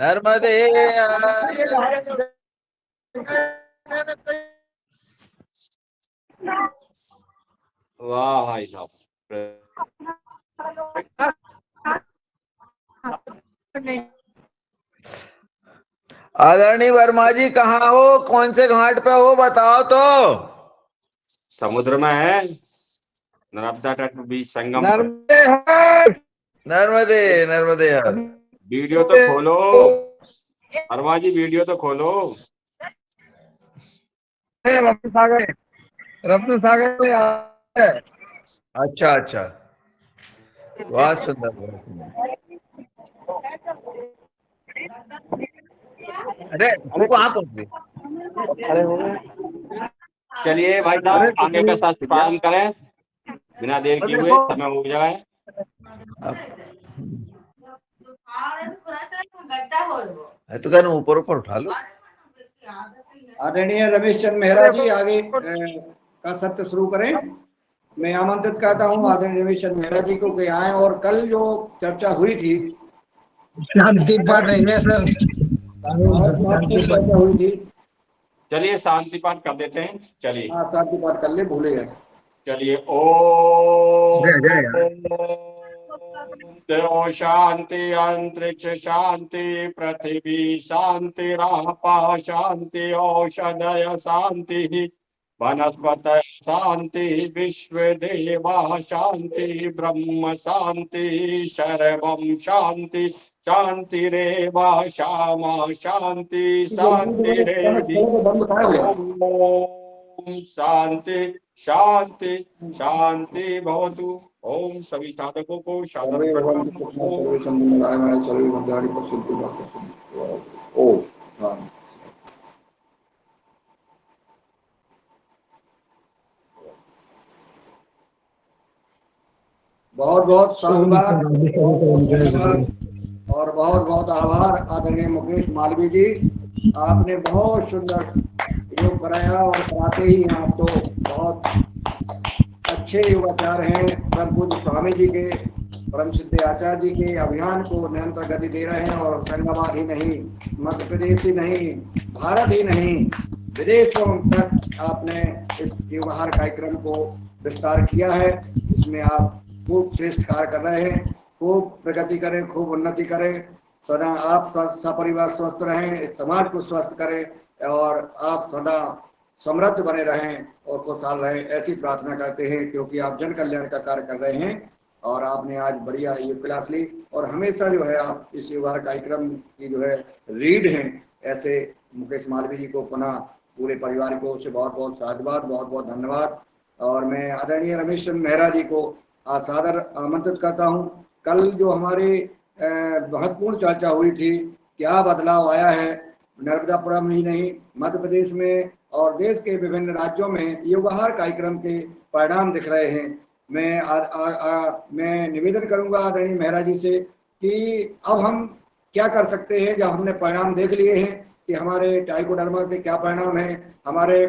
नर्मदे वाह भाई साहब। आदरणीय वर्मा जी, कहाँ हो? कौन से घाट पे हो, बताओ तो। समुद्र में है, नर्मदा तट बीच संगम पर। नर्मदे नर्मदे हर। वीडियो तो खोलो वर्मा जी, वीडियो तो खोलो। रत्न सागर, रत्न सागर। अच्छा अच्छा, बहुत सुंदर बहुत सुंदर। अरे तू कहाँ पहुंच गई? चलिए भाई साहब, आगे का शास्त्र पालन करें बिना देर किए हुए, समय हो जाए। तो कहना ऊपर ऊपर उठा लो। आदरणीय रमेश चंद्र मेहरा जी, आगे का सत्र शुरू करें। मैं आमंत्रित करता हूं आदरणीय रमेश चंद्र मेहरा जी को कि आए। और कल जो चर्चा हुई थी, शांति पाठ है सर। बहुत महत्वपूर्ण चर्चा हुई थी। चलिए शांति पाठ कर देते हैं। चलिए हाँ, शांति पाठ कर ले, भूले गए। चलिए। ओम देव शांति, अंतरिक्ष शांति, पृथ्वी शांति, रापा शांति, औषधय शांति, वनस्पत शांति, विश्व देवा शांति, ब्रह्म शांति, सर्वम शांति। शांति रेव श्यामा शांति, शांति रेवि। बंद कहा हुआ। ओम शांति शांति शांति भवतु। ओम सभी साधकों को साधन प्रणाम। ओम हाँ। बहुत बहुत साधुवाद, बहुत बहुत धन्यवाद और बहुत बहुत आभार आदरणीय मुकेश मालवीय जी। आपने बहुत सुंदर योग कराया और कराते ही आप तो बहुत अच्छे योगाचार हैं। परम पूज्य स्वामी जी के, परम सिद्ध आचार्य जी के अभियान को निरंतर गति दे रहे हैं। और होशंगाबाद ही नहीं, मध्य प्रदेश ही नहीं, भारत ही नहीं, विदेशों तक आपने इस व्यवहार कार्यक्रम को विस्तार किया है। इसमें आप खूब श्रेष्ठ कार्य कर रहे हैं। खूब प्रगति करें, खूब उन्नति करें। सदा आप स्वस्थ, सपरिवार स्वस्थ रहें, इस समाज को स्वस्थ करें और आप सदा समृद्ध बने रहें और खुशहाल रहें, ऐसी प्रार्थना करते हैं। क्योंकि आप जन कल्याण का कार्य कर रहे हैं और आपने आज बढ़िया योग क्लास ली और हमेशा जो है आप इस योगा कार्यक्रम की जो है रीड हैं। ऐसे मुकेश मालवीय जी को, पुनः पूरे परिवार को से बहुत बहुत साधुवाद, बहुत बहुत धन्यवाद। और मैं आदरणीय रमेश चंद्र मेहरा जी को सादर आमंत्रित करता हूं। कल जो हमारे महत्वपूर्ण चर्चा हुई थी, क्या बदलाव आया है नर्मदापुरम ही नहीं, मध्य प्रदेश में और देश के विभिन्न राज्यों में योगाहार कार्यक्रम के परिणाम दिख रहे हैं। मैं निवेदन करूंगा आदरणीय मेहरा जी से कि अब हम क्या कर सकते हैं जब हमने परिणाम देख लिए हैं कि हमारे ट्राइकोडर्मा के क्या परिणाम है, हमारे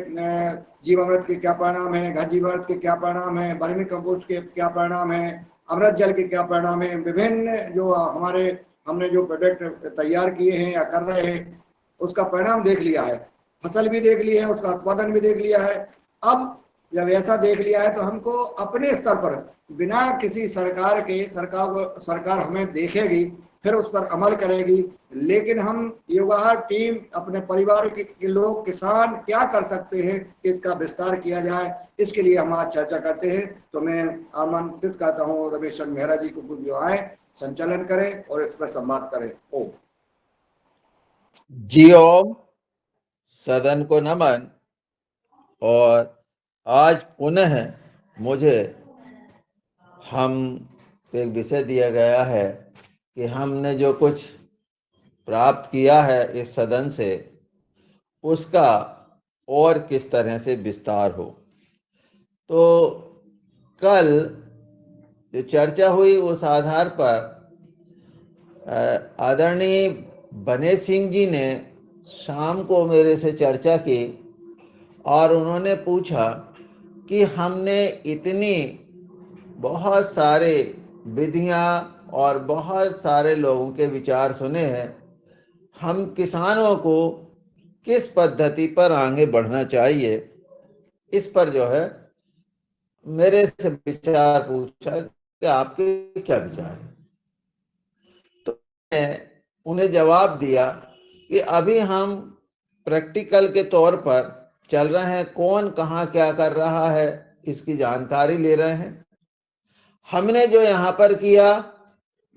जीवामृत के क्या परिणाम है, घन जीवामृत के क्या परिणाम है, वर्मी कंपोस्ट के क्या परिणाम है, अमृत जल के क्या परिणाम है। विभिन्न जो हमने जो प्रोडक्ट तैयार किए हैं या कर रहे हैं उसका परिणाम देख लिया है, फसल भी देख ली है, उसका उत्पादन भी देख लिया है। अब जब ऐसा देख लिया है तो हमको अपने स्तर पर बिना किसी सरकार हमें देखेगी, फिर उस पर अमल करेगी। लेकिन हम योगाहार टीम, अपने परिवार के लोग, किसान क्या कर सकते हैं कि इसका विस्तार किया जाए, इसके लिए हम आज चर्चा करते हैं। तो मैं आमंत्रित करता हूँ रमेश चंद्र मेहरा जी को जो आए, संचालन करें और इस पर संवाद करें। ओम जी ओम। सदन को नमन। और आज पुनः मुझे हम एक विषय दिया गया है कि हमने जो कुछ प्राप्त किया है इस सदन से, उसका और किस तरह से विस्तार हो। तो कल जो चर्चा हुई उस आधार पर आदरणीय बने सिंह जी ने शाम को मेरे से चर्चा की और उन्होंने पूछा कि हमने इतनी बहुत सारे विधियां और बहुत सारे लोगों के विचार सुने हैं। हम किसानों को किस पद्धति पर आगे बढ़ना चाहिए, इस पर जो है मेरे से विचार पूछा कि आपके क्या विचार है। तो मैं उन्हें जवाब दिया कि अभी हम प्रैक्टिकल के तौर पर चल रहे हैं, कौन कहाँ क्या कर रहा है इसकी जानकारी ले रहे हैं। हमने जो यहाँ पर किया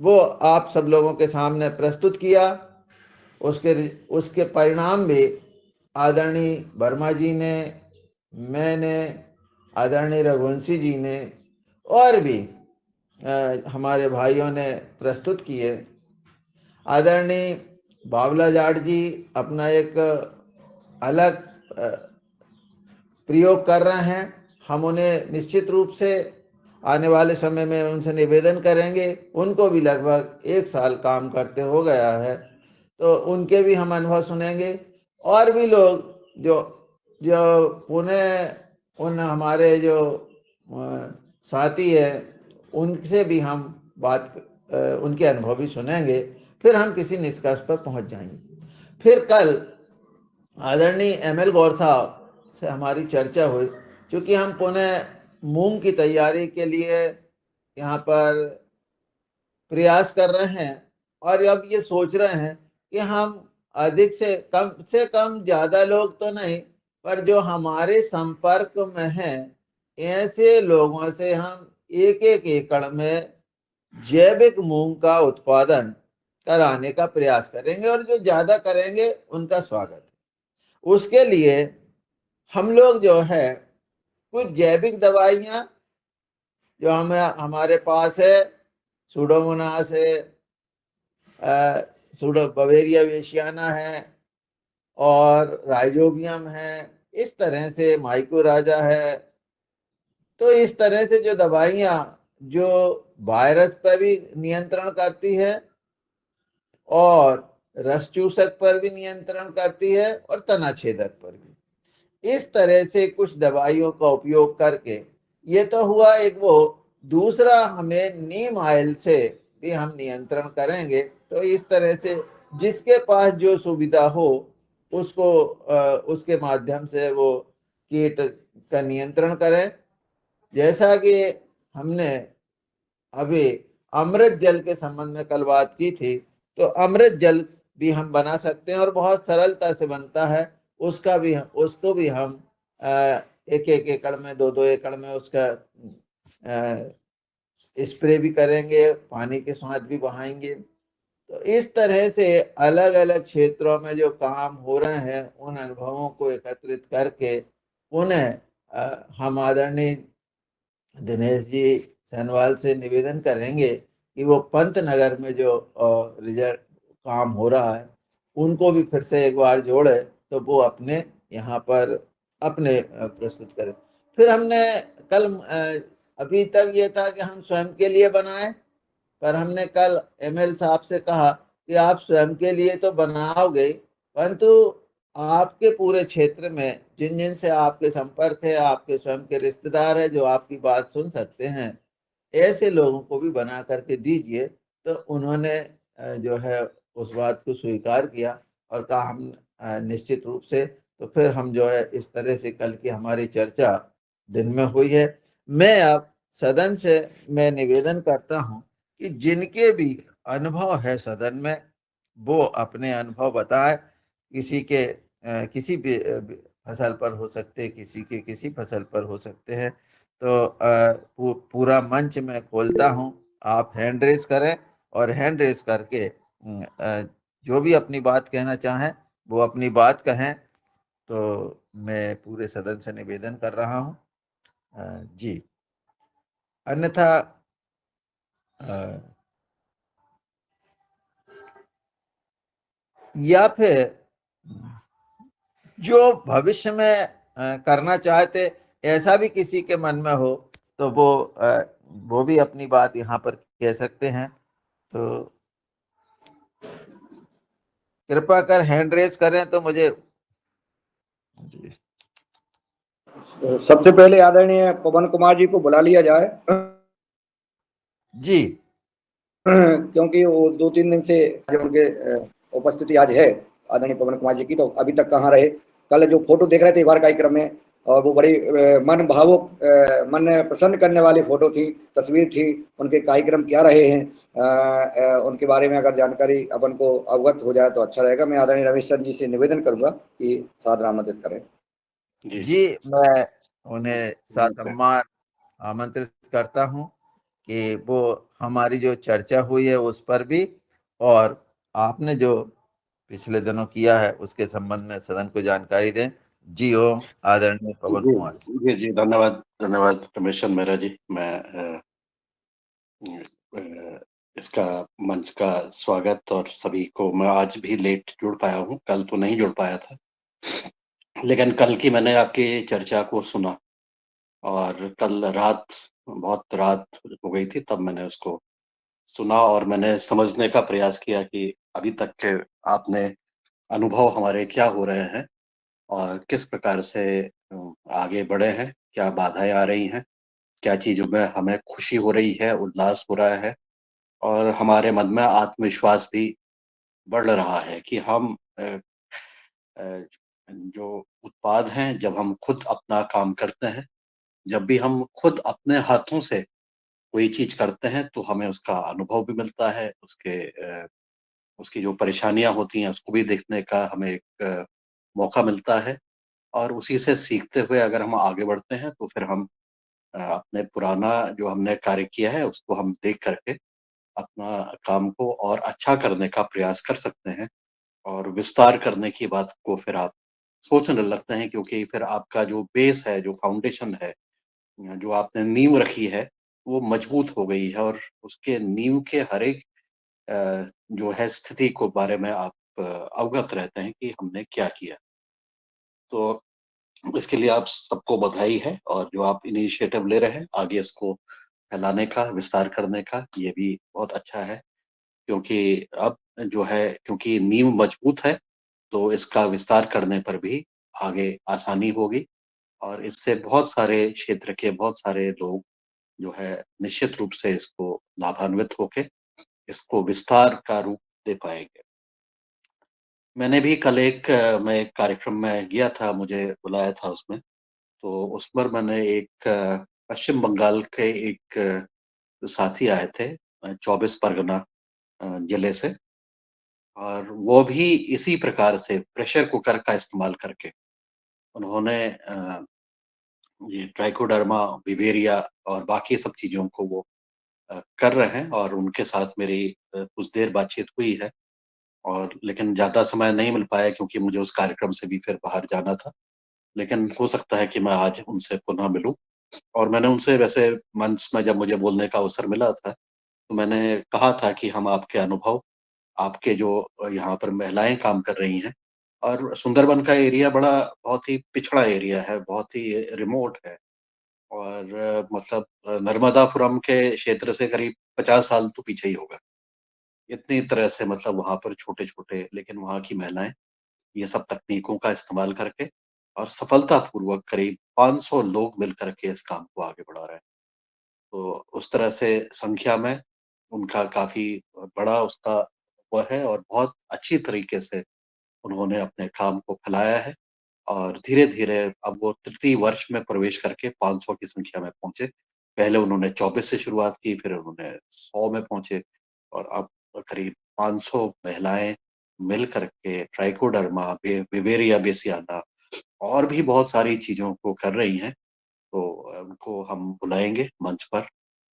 वो आप सब लोगों के सामने प्रस्तुत किया। उसके उसके परिणाम भी आदरणीय वर्मा जी ने, मैंने, आदरणीय रघुवंशी जी ने और भी हमारे भाइयों ने प्रस्तुत किए। आदरणीय बावला जाट जी अपना एक अलग प्रयोग कर रहे हैं। हम उन्हें निश्चित रूप से आने वाले समय में उनसे निवेदन करेंगे। उनको भी लगभग 1 साल काम करते हो गया है, तो उनके भी हम अनुभव सुनेंगे। और भी लोग जो जो पुनः उन हमारे जो साथी है उनसे भी हम उनके अनुभव भी सुनेंगे, फिर हम किसी निष्कर्ष पर पहुंच जाएंगे। फिर कल आदरणीय ML गौर साहब से हमारी चर्चा हुई, क्योंकि हम पुनः मूंग की तैयारी के लिए यहाँ पर प्रयास कर रहे हैं और अब ये सोच रहे हैं कि हम अधिक से कम ज़्यादा लोग तो नहीं, पर जो हमारे संपर्क में हैं ऐसे लोगों से हम 1-1 एकड़ में जैविक मूंग का उत्पादन कराने का प्रयास करेंगे, और जो ज़्यादा करेंगे उनका स्वागत है। उसके लिए हम लोग जो है कुछ जैविक दवाइयाँ जो हमारे पास है, सूडोमोनास है, बवेरिया वेशियाना है और राइजोबियम है, इस तरह से माइकोराजा है। तो इस तरह से जो दवाइयाँ जो वायरस पर भी नियंत्रण करती है और रस चूसक पर भी नियंत्रण करती है और तना छेदक पर भी, इस तरह से कुछ दवाइयों का उपयोग करके, ये तो हुआ एक वो, दूसरा हमें नीम ऑयल से भी हम नियंत्रण करेंगे। तो इस तरह से जिसके पास जो सुविधा हो उसको उसके माध्यम से वो कीट का नियंत्रण करें। जैसा कि हमने अभी अमृत जल के संबंध में कल बात की थी, तो अमृत जल भी हम बना सकते हैं और बहुत सरलता से बनता है। उसको भी हम 1-1 एकड़ में, 2-2 एकड़ में उसका स्प्रे भी करेंगे, पानी के साथ भी बहाएंगे। तो इस तरह से अलग अलग क्षेत्रों में जो काम हो रहे हैं उन अनुभवों को एकत्रित करके पुनः हम आदरणीय दिनेश जी सैनवाल से निवेदन करेंगे कि वो पंतनगर में जो रिजल्ट काम हो रहा है उनको भी फिर से एक बार जोड़े, तो वो अपने यहाँ पर अपने प्रस्तुत करें। फिर हमने कल अभी तक ये था कि हम स्वयं के लिए बनाएं, पर हमने कल ML साहब से कहा कि आप स्वयं के लिए तो बनाओगे, परंतु आपके पूरे क्षेत्र में जिन जिन से आपके संपर्क है, आपके स्वयं के रिश्तेदार है जो आपकी बात सुन सकते हैं, ऐसे लोगों को भी बना करके दीजिए। तो उन्होंने जो है उस बात को स्वीकार किया और कहा हम निश्चित रूप से। तो फिर हम जो है इस तरह से कल की हमारी चर्चा दिन में हुई है। मैं अब सदन से मैं निवेदन करता हूं कि जिनके भी अनुभव है सदन में वो अपने अनुभव बताएं। किसी के किसी भी फसल पर हो सकते, किसी के किसी फसल पर हो सकते हैं। तो पूरा मंच में खोलता हूं, आप हैंड रेज करें और हैंड रेज करके जो भी अपनी बात कहना चाहें वो अपनी बात कहें। तो मैं पूरे सदन से निवेदन कर रहा हूं जी, अन्यथा या फिर जो भविष्य में करना चाहते, ऐसा भी किसी के मन में हो तो वो भी अपनी बात यहाँ पर कह सकते हैं। तो कृपा कर हैंड रेज करें तो मुझे जी। सबसे पहले आदरणीय पवन कुमार जी को बुला लिया जाए। जी क्योंकि वो 2-3 दिन से जो उनके उपस्थिति आज है आदरणीय पवन कुमार जी की, तो अभी तक कहाँ रहे। कल जो फोटो देख रहे थे इफार कार्यक्रम में, और वो बड़ी मन भावुक, मन प्रसन्न करने वाली फोटो थी, तस्वीर थी। उनके कार्यक्रम क्या रहे हैं, उनके बारे में अगर जानकारी अपन को अवगत हो जाए तो अच्छा रहेगा। मैं आदरणीय रमेश चंद्र जी से निवेदन करूंगा कि सादर आमंत्रित करें। जी, मैं उन्हें ससम्मान आमंत्रित करता हूं कि वो हमारी जो चर्चा हुई है उस पर भी, और आपने जो पिछले दिनों किया है उसके संबंध में सदन को जानकारी दें। जी ओम, आदरणीय पवन जी कुमार। जी जी, धन्यवाद धन्यवाद रमेश चंद्र मेहरा जी। मैं इसका मंच का स्वागत, और सभी को, मैं आज भी लेट जुड़ पाया हूँ, कल तो नहीं जुड़ पाया था, लेकिन कल की मैंने आपकी चर्चा को सुना, और कल रात, बहुत रात हो गई थी तब मैंने उसको सुना, और मैंने समझने का प्रयास किया कि अभी तक के आपने अनुभव हमारे क्या हो रहे हैं, और किस प्रकार से आगे बढ़े हैं, क्या बाधाएं आ रही हैं, क्या चीजों में हमें खुशी हो रही है, उल्लास हो रहा है, और हमारे मन में आत्मविश्वास भी बढ़ रहा है कि हम अ, जो उत्पाद हैं, जब हम खुद अपना काम करते हैं, जब भी हम खुद अपने हाथों से कोई चीज करते हैं, तो हमें उसका अनुभव भी मिलता है, उसकी जो परेशानियां होती हैं उसको भी देखने का हमें एक मौका मिलता है, और उसी से सीखते हुए अगर हम आगे बढ़ते हैं तो फिर हम अपने पुराना जो हमने कार्य किया है उसको हम देख करके अपना काम को और अच्छा करने का प्रयास कर सकते हैं, और विस्तार करने की बात को फिर आप सोचने लगते हैं, क्योंकि फिर आपका जो बेस है, जो फाउंडेशन है, जो आपने नींव रखी है, वो मजबूत हो गई है, और उसके नींव के हर एक जो है स्थिति को बारे में आप अवगत रहते हैं कि हमने क्या किया। तो इसके लिए आप सबको बधाई है, और जो आप इनिशिएटिव ले रहे हैं आगे इसको फैलाने का, विस्तार करने का, ये भी बहुत अच्छा है, क्योंकि अब जो है, क्योंकि नींव मजबूत है, तो इसका विस्तार करने पर भी आगे आसानी होगी, और इससे बहुत सारे क्षेत्र के बहुत सारे लोग जो है निश्चित रूप से इसको लाभान्वित होके इसको विस्तार का रूप दे पाएंगे। मैंने भी कल मैं एक कार्यक्रम में गया था, मुझे बुलाया था उसमें, तो उस पर मैंने एक पश्चिम बंगाल के एक साथी आए थे, 24 परगना जिले से, और वो भी इसी प्रकार से प्रेशर कुकर का इस्तेमाल करके उन्होंने ये ट्राइकोडर्मा विवेरिया और बाकी सब चीजों को वो कर रहे हैं, और उनके साथ मेरी कुछ देर बातचीत हुई है, और लेकिन ज्यादा समय नहीं मिल पाया क्योंकि मुझे उस कार्यक्रम से भी फिर बाहर जाना था, लेकिन हो सकता है कि मैं आज उनसे पुनः मिलूं। और मैंने उनसे वैसे मंच में जब मुझे बोलने का अवसर मिला था, तो मैंने कहा था कि हम आपके अनुभव, आपके जो यहाँ पर महिलाएं काम कर रही हैं, और सुंदरबन का एरिया बड़ा बहुत ही पिछड़ा एरिया है, बहुत ही रिमोट है, और मतलब नर्मदापुरम के क्षेत्र से करीब 50 साल तो पीछे ही होगा, इतनी तरह से मतलब वहां पर छोटे छोटे, लेकिन वहां की महिलाएं ये सब तकनीकों का इस्तेमाल करके और सफलतापूर्वक करीब 500 लोग मिलकर के इस काम को आगे बढ़ा रहे हैं। तो उस तरह से संख्या में उनका काफी बड़ा उसका वो है, और बहुत अच्छी तरीके से उन्होंने अपने काम को फैलाया है, और धीरे धीरे अब वो तृतीय वर्ष में प्रवेश करके 500 की संख्या में पहुंचे। पहले उन्होंने 24 से शुरुआत की, फिर उन्होंने 100 में पहुंचे, और अब करीब 500 महिलाएं मिल करके ट्राइकोडर्मा, विवेरिया बेसियाना और भी बहुत सारी चीजों को कर रही हैं। तो उनको हम बुलाएंगे मंच पर,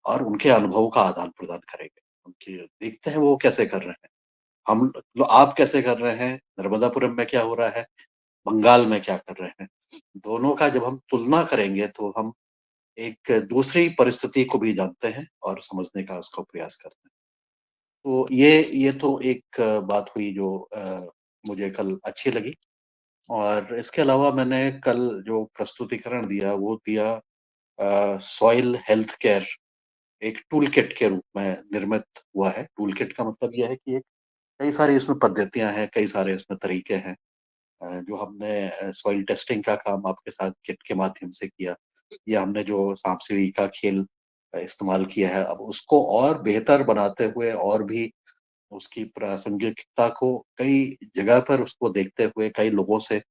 और उनके अनुभव का आदान प्रदान करेंगे, उनकी देखते हैं वो कैसे कर रहे हैं, आप कैसे कर रहे हैं, नर्मदापुरम में क्या हो रहा है, बंगाल में क्या कर रहे हैं। दोनों का जब हम तुलना करेंगे तो हम एक दूसरी परिस्थिति को भी जानते हैं और समझने का उसका प्रयास करते हैं। तो ये तो एक बात हुई जो मुझे कल अच्छी लगी, और इसके अलावा मैंने कल जो प्रस्तुतिकरण दिया वो दिया सॉइल हेल्थ केयर एक टूल किट के रूप में निर्मित हुआ है। टूल किट का मतलब यह है कि एक कई सारी इसमें पद्धतियां हैं, कई सारे इसमें तरीके हैं, जो हमने सॉइल टेस्टिंग का काम आपके साथ किट के माध्यम से किया, या हमने जो सांप सीढ़ी का खेल इस्तेमाल किया है। अब उसको और बेहतर बनाते हुए और भी उसकी प्रासंगिकता को कई जगह पर उसको देखते हुए, कई लोगों से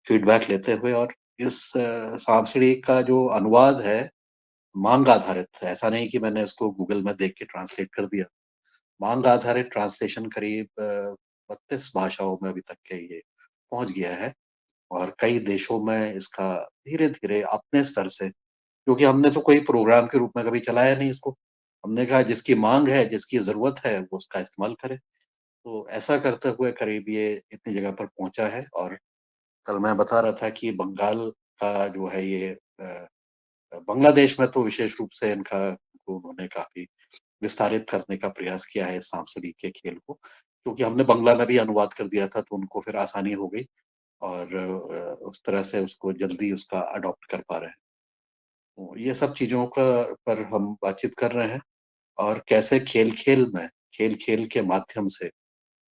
फीडबैक लेते हुए, और इस सांस्कृतिक का जो अनुवाद है मांग आधारित है। ऐसा नहीं कि मैंने इसको गूगल में देख के ट्रांसलेट कर दिया। मांग आधारित ट्रांसलेशन करीब 32 भाषाओं में अभी तक के ये पहुंच गया है, और कई देशों में इसका धीरे धीरे अपने स्तर से, क्योंकि हमने तो कोई प्रोग्राम के रूप में कभी चलाया नहीं इसको, हमने कहा जिसकी मांग है, जिसकी जरूरत है, वो उसका इस्तेमाल करे। तो ऐसा करते हुए करीब ये इतनी जगह पर पहुंचा है। और कल मैं बता रहा था कि बंगाल का जो है ये बांग्लादेश में तो विशेष रूप से इनका को उन्होंने काफी विस्तारित करने का प्रयास किया है इस सांप सीढ़ी के खेल को, क्योंकि हमने बंगला में भी अनुवाद कर दिया था, तो उनको फिर आसानी हो गई, और उस तरह से उसको जल्दी उसका अडॉप्ट कर पा रहे हैं। तो ये सब चीजों का पर हम बातचीत कर रहे हैं, और कैसे खेल खेल में, खेल खेल के माध्यम से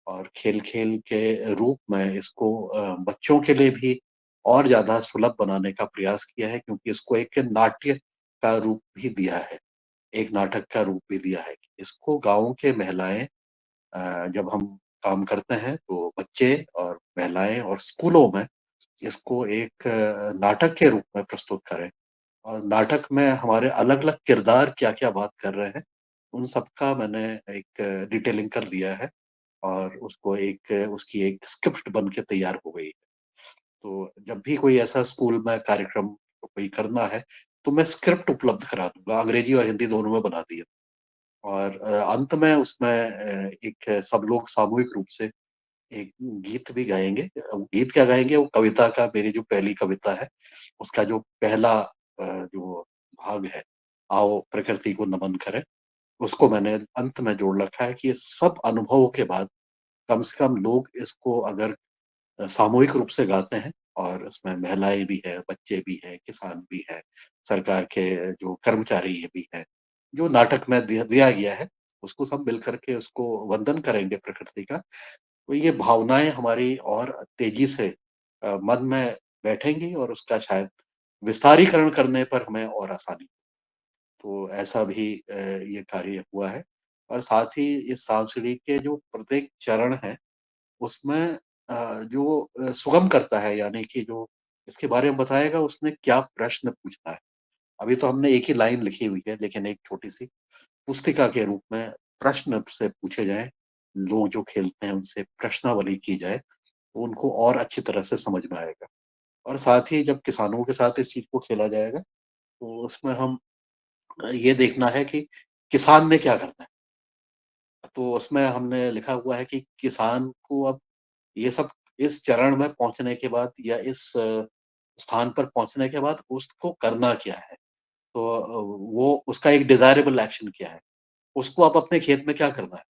और खेल खेल के रूप में इसको बच्चों के लिए भी और ज्यादा सुलभ बनाने का प्रयास किया है, क्योंकि इसको एक नाट्य का रूप भी दिया है, एक नाटक का रूप भी दिया है। इसको गाँव के महिलाएं जब हम काम करते हैं तो बच्चे और महिलाएं और स्कूलों में इसको एक नाटक के रूप में प्रस्तुत करें, और नाटक में हमारे अलग अलग किरदार क्या क्या बात कर रहे हैं, उन सबका मैंने एक डिटेलिंग कर दिया है, और उसको एक उसकी एक स्क्रिप्ट बन के तैयार हो गई है। तो जब भी कोई ऐसा स्कूल में कार्यक्रम कोई करना है, तो मैं स्क्रिप्ट उपलब्ध करा दूंगा, अंग्रेजी और हिंदी दोनों में बना दिया। और अंत में उसमें एक सब लोग सामूहिक रूप से एक गीत भी गाएंगे। गीत क्या गाएंगे, वो कविता का, मेरी जो पहली कविता है उसका जो पहला जो भाग है, आओ प्रकृति को नमन करें, उसको मैंने अंत में जोड़ रखा है कि ये सब अनुभवों के बाद कम से कम लोग इसको अगर सामूहिक रूप से गाते हैं, और उसमें महिलाएं भी है, बच्चे भी हैं, किसान भी हैं, सरकार के जो कर्मचारी भी हैं, जो नाटक में दिया गया है, उसको सब मिल करके उसको वंदन करेंगे प्रकृति का, तो ये भावनाएं हमारी और तेजी से मन में बैठेंगी, और उसका शायद विस्तारीकरण करने पर हमें और आसानी। तो ऐसा भी ये कार्य हुआ है। और साथ ही इस सांस्कृतिक के जो प्रत्येक चरण है उसमें जो सुगम करता है, यानी कि जो इसके बारे में बताएगा उसने क्या प्रश्न पूछना है। अभी तो हमने एक ही लाइन लिखी हुई है, लेकिन एक छोटी सी पुस्तिका के रूप में प्रश्न से पूछे जाएं, लोग जो खेलते हैं उनसे प्रश्नावली की जाए, तो उनको और अच्छी तरह से समझ में आएगा। और साथ ही जब किसानों के साथ इस चीज को खेला जाएगा, तो उसमें हम ये देखना है कि किसान ने क्या करना है। तो उसमें हमने लिखा हुआ है कि किसान को अब ये सब इस चरण में पहुंचने के बाद, या इस स्थान पर पहुंचने के बाद उसको करना क्या है। तो वो उसका एक डिजायरेबल एक्शन क्या है, उसको आप अपने खेत में क्या करना है।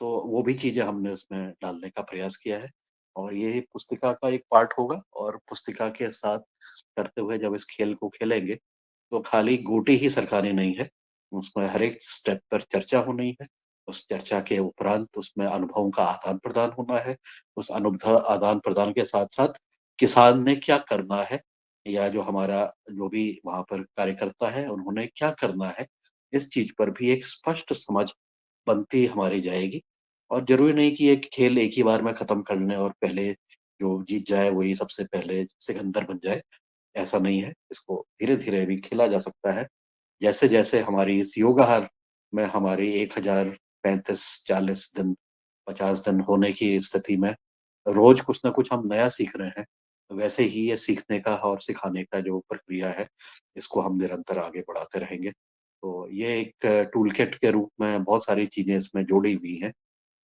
तो वो भी चीजें हमने उसमें डालने का प्रयास किया है, और ये पुस्तिका का एक पार्ट होगा। और पुस्तिका के साथ करते हुए जब इस खेल को खेलेंगे, तो खाली गोटी ही सरकारी नहीं है, उसमें हर एक स्टेप पर चर्चा होनी है। उस चर्चा के उपरांत उसमें अनुभवों का आदान प्रदान होना है। उस अनुभव आदान प्रदान के साथ साथ किसान ने क्या करना है, या जो हमारा जो भी वहां पर कार्यकर्ता है उन्होंने क्या करना है, इस चीज पर भी एक स्पष्ट समझ बनती हमारी जाएगी। और जरूरी नहीं कि एक खेल एक ही बार में खत्म कर लें और पहले जो जीत जाए वही सबसे पहले सिकंदर बन जाए, ऐसा नहीं है। इसको धीरे धीरे भी खेला जा सकता है। जैसे जैसे हमारी इस योगाहार में हमारी 1035 40 दिन 50 दिन होने की स्थिति में रोज कुछ ना कुछ हम नया सीख रहे हैं, वैसे ही ये सीखने का और सिखाने का जो प्रक्रिया है, इसको हम निरंतर आगे बढ़ाते रहेंगे। तो ये एक टूल किट के रूप में बहुत सारी चीजें इसमें जोड़ी हुई हैं,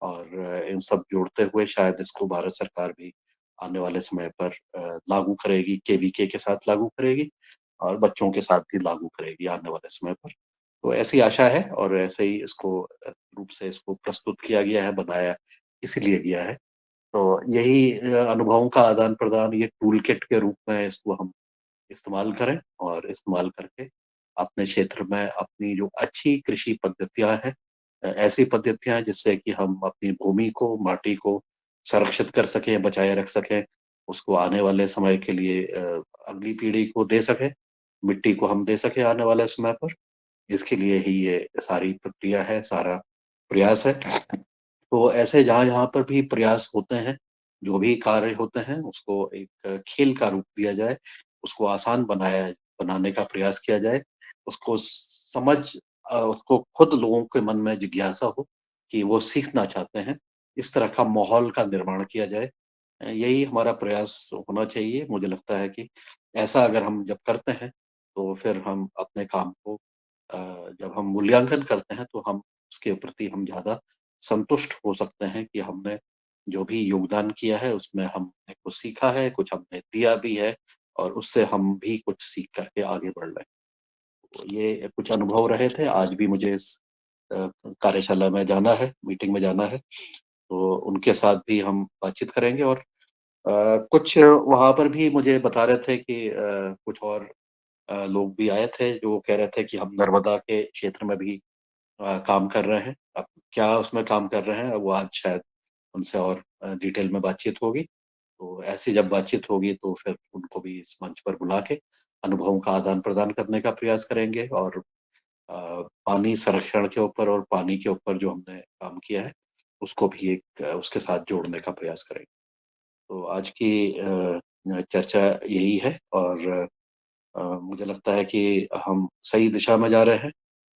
और इन सब जोड़ते हुए शायद इसको भारत सरकार भी आने वाले समय पर लागू करेगी, केवीके के साथ लागू करेगी, और बच्चों के साथ भी लागू करेगी आने वाले समय पर। तो ऐसी आशा है, और ऐसे ही इसको रूप से इसको प्रस्तुत किया गया है, बनाया इसीलिए गया है। तो यही अनुभवों का आदान प्रदान, ये टूल किट के रूप में इसको हम इस्तेमाल करें, और इस्तेमाल करके अपने क्षेत्र में अपनी जो अच्छी कृषि पद्धतियां हैं, ऐसी पद्धतियां जिससे कि हम अपनी भूमि को, माटी को संरक्षित कर सकें, बचाए रख सकें, उसको आने वाले समय के लिए अगली पीढ़ी को दे सकें, मिट्टी को हम दे सकें आने वाले समय पर। इसके लिए ही ये सारी प्रक्रिया है, सारा प्रयास है। तो ऐसे जहां जहां पर भी प्रयास होते हैं, जो भी कार्य होते हैं, उसको एक खेल का रूप दिया जाए, उसको आसान बनाने का प्रयास किया जाए, उसको उसको खुद लोगों के मन में जिज्ञासा हो कि वो सीखना चाहते हैं, इस तरह का माहौल का निर्माण किया जाए। यही हमारा प्रयास होना चाहिए। मुझे लगता है कि ऐसा अगर हम जब करते हैं तो फिर हम अपने काम को जब हम मूल्यांकन करते हैं तो हम उसके प्रति हम ज्यादा संतुष्ट हो सकते हैं कि हमने जो भी योगदान किया है उसमें हमने कुछ सीखा है, कुछ हमने दिया भी है, और उससे हम भी कुछ सीख करके आगे बढ़ रहे हैं। तो ये कुछ अनुभव रहे थे। आज भी मुझे इस कार्यशाला में जाना है, मीटिंग में जाना है, तो उनके साथ भी हम बातचीत करेंगे। और कुछ वहां पर भी मुझे बता रहे थे कि कुछ और लोग भी आए थे जो कह रहे थे कि हम नर्मदा के क्षेत्र में भी काम कर रहे हैं। अब क्या उसमें काम कर रहे हैं वो आज शायद उनसे और डिटेल में बातचीत होगी। तो ऐसी जब बातचीत होगी तो फिर उनको भी इस मंच पर बुला के अनुभवों का आदान प्रदान करने का प्रयास करेंगे, और पानी संरक्षण के ऊपर और पानी के ऊपर जो हमने काम किया है उसको भी एक उसके साथ जोड़ने का प्रयास करेंगे। तो आज की चर्चा यही है, और मुझे लगता है कि हम सही दिशा में जा रहे हैं।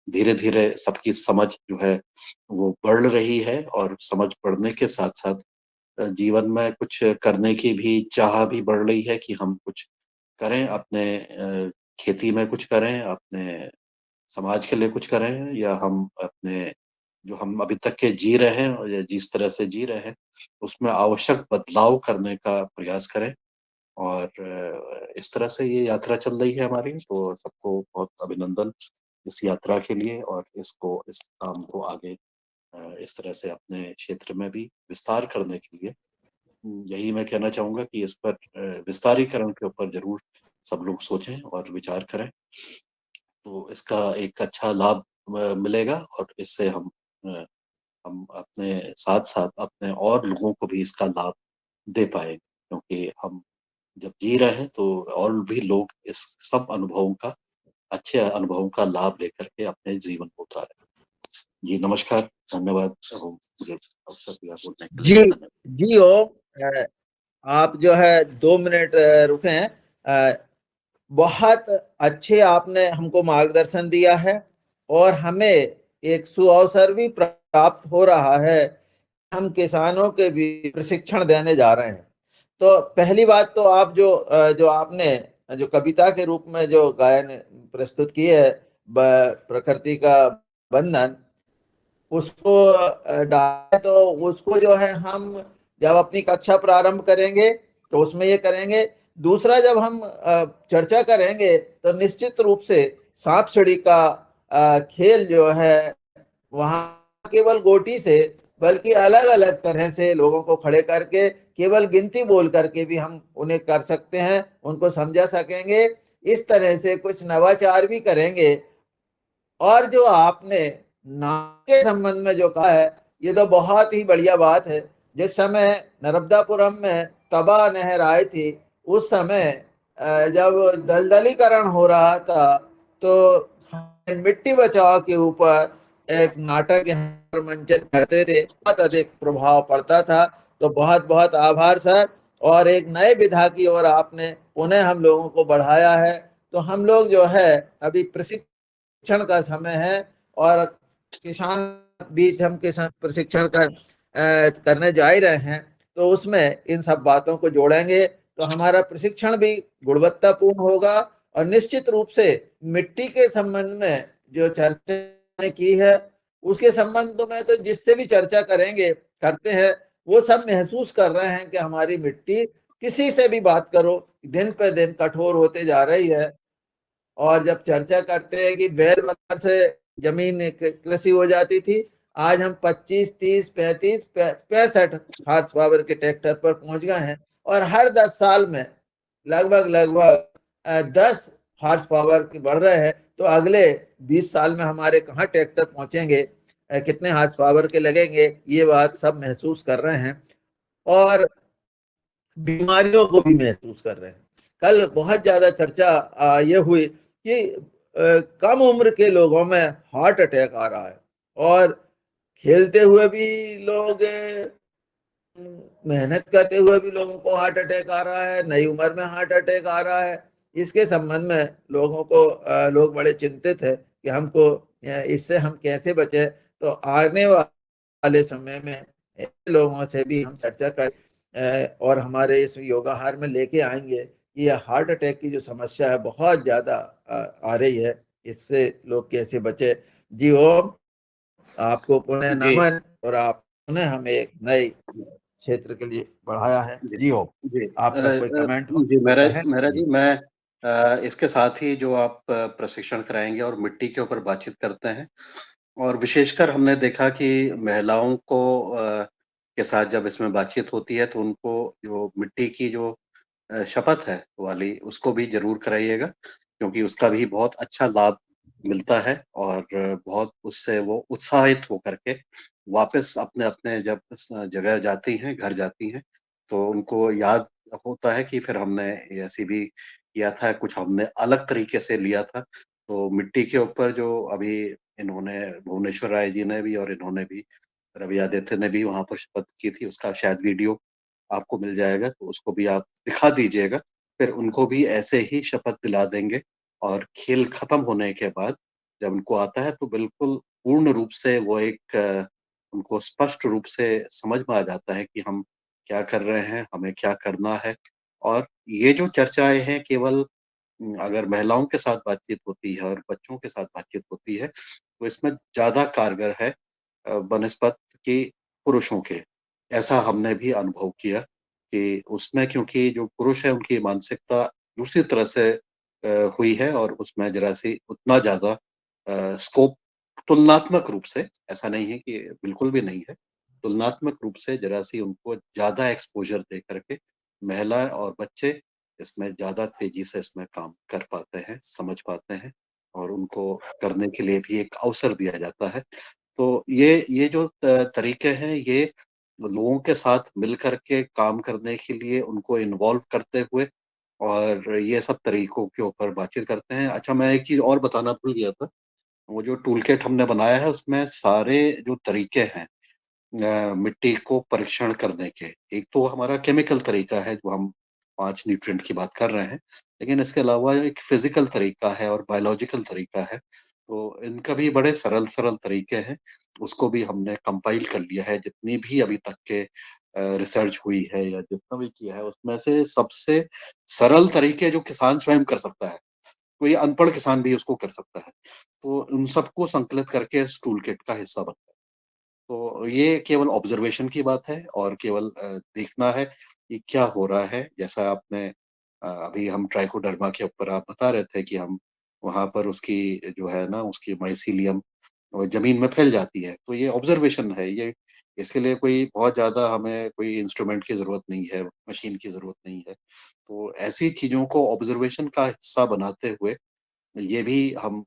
धीरे धीरे सबकी समझ जो है वो बढ़ रही है, और समझ बढ़ने के साथ साथ जीवन में कुछ करने की भी चाह भी बढ़ रही है कि हम कुछ करें, अपने खेती में कुछ करें, अपने समाज के लिए कुछ करें, या हम अपने जो हम अभी तक के जी रहे हैं और या जिस तरह से जी रहे हैं उसमें आवश्यक बदलाव करने का प्रयास करें। और इस तरह से ये यात्रा चल रही है हमारी। तो सबको बहुत अभिनंदन इस यात्रा के लिए, और इस काम को आगे इस तरह से अपने क्षेत्र में भी विस्तार करने के लिए यही मैं कहना चाहूंगा कि इस पर विस्तारीकरण के ऊपर जरूर सब लोग सोचें और विचार करें। तो इसका एक अच्छा लाभ मिलेगा, और इससे हम अपने साथ साथ अपने और लोगों को भी इसका लाभ दे पाएंगे, क्योंकि हम जब जी रहे हैं तो और भी लोग इस सब अनुभवों का अच्छे अनुभवों का लाभ लेकर के अपने जीवन को उतारे। जी नमस्कार, धन्यवाद। मुझे अवसर दिया बोलने के लिए जी धन्यवाद। जी ओम, आप जो है 2 मिनट रुके हैं। बहुत अच्छे आपने हमको मार्गदर्शन दिया है, और हमें एक सुअवसर भी प्राप्त हो रहा है। हम किसानों के भी प्रशिक्षण देने जा रहे हैं। तो पहली बात तो आप जो आपने जो कविता के रूप में जो गायन प्रस्तुत की है, प्रकृति का बंधन, उसको डाले, तो उसको जो है हम जब अपनी कक्षा प्रारंभ करेंगे तो उसमें ये करेंगे। दूसरा, जब हम चर्चा करेंगे तो निश्चित रूप से सांप सीढ़ी का खेल जो है, वहां केवल गोटी से, बल्कि अलग अलग तरह से लोगों को खड़े करके केवल गिनती बोल करके भी हम उन्हें कर सकते हैं, उनको समझा सकेंगे। इस तरह से कुछ नवाचार भी करेंगे। और जो आपने नाम के संबंध में जो कहा है, ये तो बहुत ही बढ़िया बात है। जिस समय नर्मदापुरम में तबा नहर आई थी, उस समय जब दलदलीकरण हो रहा था, तो मिट्टी बचाव के ऊपर एक नाटक यहाँ पर मंचन करते थे, बहुत अधिक प्रभाव पड़ता था। तो बहुत बहुत आभार सर। और एक नए विधा की ओर आपने पुनः हम लोगों को बढ़ाया है। तो हम लोग जो है अभी प्रशिक्षण का समय है, और किसान बीच हम किसान प्रशिक्षण करने जा ही रहे हैं। तो उसमें इन सब बातों को जोड़ेंगे तो हमारा प्रशिक्षण भी गुणवत्तापूर्ण होगा। और निश्चित रूप से मिट्टी के संबंध में जो चर्चा की है, उसके संबंध में तो जिससे भी चर्चा करेंगे करते हैं, वो सब महसूस कर रहे हैं कि हमारी मिट्टी, किसी से भी बात करो, दिन पे दिन कठोर होते जा रही है। और जब चर्चा करते हैं कि बैल बकर से जमीन कृषि हो जाती थी, आज हम 25, 30, 35, 65 हार्स पावर के ट्रैक्टर पर पहुंच गए हैं। और हर 10 साल में लगभग लगभग 10 हार्स पावर के बढ़ रहे हैं। तो अगले 20 साल में हमारे कहाँ ट्रैक्टर पहुंचेंगे, कितने हार्स पावर के लगेंगे, ये बात सब महसूस कर रहे हैं। और बीमारियों को भी महसूस कर रहे हैं। कल बहुत ज्यादा चर्चा ये हुई कि कम उम्र के लोगों में हार्ट अटैक आ रहा है और खेलते हुए भी लोग मेहनत करते हुए भी लोगों को हार्ट अटैक आ रहा है, नई उम्र में हार्ट अटैक आ रहा है। इसके संबंध में लोगों को लोग बड़े चिंतित है कि हमको इससे हम कैसे बचे। तो आने वाले समय में ऐसे लोगों से भी हम चर्चा कर और हमारे इस योगाहार में लेके आएंगे कि यह हार्ट अटैक की जो समस्या है बहुत ज्यादा आ रही है, इससे लोग कैसे बचे। जी ओम, आपको पुनः जी नमन और आप पुनः हमें एक नए क्षेत्र के लिए बढ़ाया है। जी जी ओम, जी आपका कोई कमेंट हो जी तो मेरा कहें। मेरा जी जी मैं इसके साथ ही जो आप प्रशिक्षण कराएंगे और मिट्टी के ऊपर बातचीत करते हैं और विशेषकर हमने देखा कि महिलाओं को के साथ जब इसमें बातचीत होती है तो उनको जो मिट्टी की जो शपथ है वाली उसको भी ज़रूर कराइएगा क्योंकि उसका भी बहुत अच्छा लाभ मिलता है और बहुत उससे वो उत्साहित होकर के वापस अपने-अपने जब जगह जाती हैं, घर जाती हैं, तो उनको याद होता है कि फिर हमने ऐसे भी किया था, कुछ हमने अलग तरीके से लिया था। तो मिट्टी के ऊपर जो अभी इन्होंने भुवनेश्वर राय जी ने भी और इन्होंने भी रवि आदित्य ने भी वहाँ पर शपथ की थी, उसका शायद वीडियो आपको मिल जाएगा, तो उसको भी आप दिखा दीजिएगा। फिर उनको भी ऐसे ही शपथ दिला देंगे और खेल खत्म होने के बाद जब उनको आता है तो बिल्कुल पूर्ण रूप से वो एक उनको स्पष्ट रूप से समझ में आ जाता है कि हम क्या कर रहे हैं, हमें क्या करना है। और ये जो चर्चाएँ हैं केवल अगर महिलाओं के साथ बातचीत होती है और बच्चों के साथ बातचीत होती है, तो इसमें ज़्यादा कारगर है बनिस्बत कि पुरुषों के। ऐसा हमने भी अनुभव किया कि उसमें क्योंकि जो पुरुष है उनकी मानसिकता दूसरी तरह से हुई है और उसमें ज़रा-सी उतना ज़्यादा स्कोप तुलनात्मक रूप से, ऐसा नहीं है कि बिल्कुल भी नहीं है, तुलनात्मक रूप से ज़रा-सी उनको ज़्यादा एक्सपोज़र दे करके महिला और बच्चे इसमें ज़्यादा तेज़ी से इसमें काम कर पाते हैं, समझ पाते हैं और उनको करने के लिए भी एक अवसर दिया जाता है। तो ये जो तरीके हैं ये लोगों के साथ मिल कर के काम करने के लिए उनको इन्वॉल्व करते हुए और ये सब तरीकों के ऊपर बातचीत करते हैं। अच्छा मैं एक चीज़ और बताना भूल गया था, वो जो टूल किट हमने बनाया है उसमें सारे जो तरीके हैं मिट्टी को परीक्षण करने के, एक तो हमारा केमिकल तरीका है जो हम 5 न्यूट्रिएंट की बात कर रहे हैं, लेकिन इसके अलावा एक फिज़िकल तरीका है और बायोलॉजिकल तरीका है। तो इनका भी बड़े सरल-सरल तरीके हैं, उसको भी हमने कंपाइल कर लिया है, जितनी भी अभी तक के रिसर्च हुई है या जितना भी किया है, उसमें से सबसे सरल तरीके जो किसान स्वयं कर सकता है, कोई अनपढ़ किसान भी उसको कर सकता है। तो उन सबको संकलित करके इस टूल किट का हिस्सा बनता है। तो ये केवल ऑब्जर्वेशन की बात है और केवल देखना है कि क्या हो रहा है। जैसा आपने अभी हम ट्राइकोडर्मा के ऊपर आप बता रहे थे कि हम वहाँ पर उसकी जो है ना उसकी माइसीलियम ज़मीन में फैल जाती है। तो ये ऑब्जर्वेशन है, ये इसके लिए कोई बहुत ज़्यादा हमें कोई इंस्ट्रूमेंट की ज़रूरत नहीं है, मशीन की ज़रूरत नहीं है। तो ऐसी चीज़ों को ऑब्जर्वेशन का हिस्सा बनाते हुए ये भी हम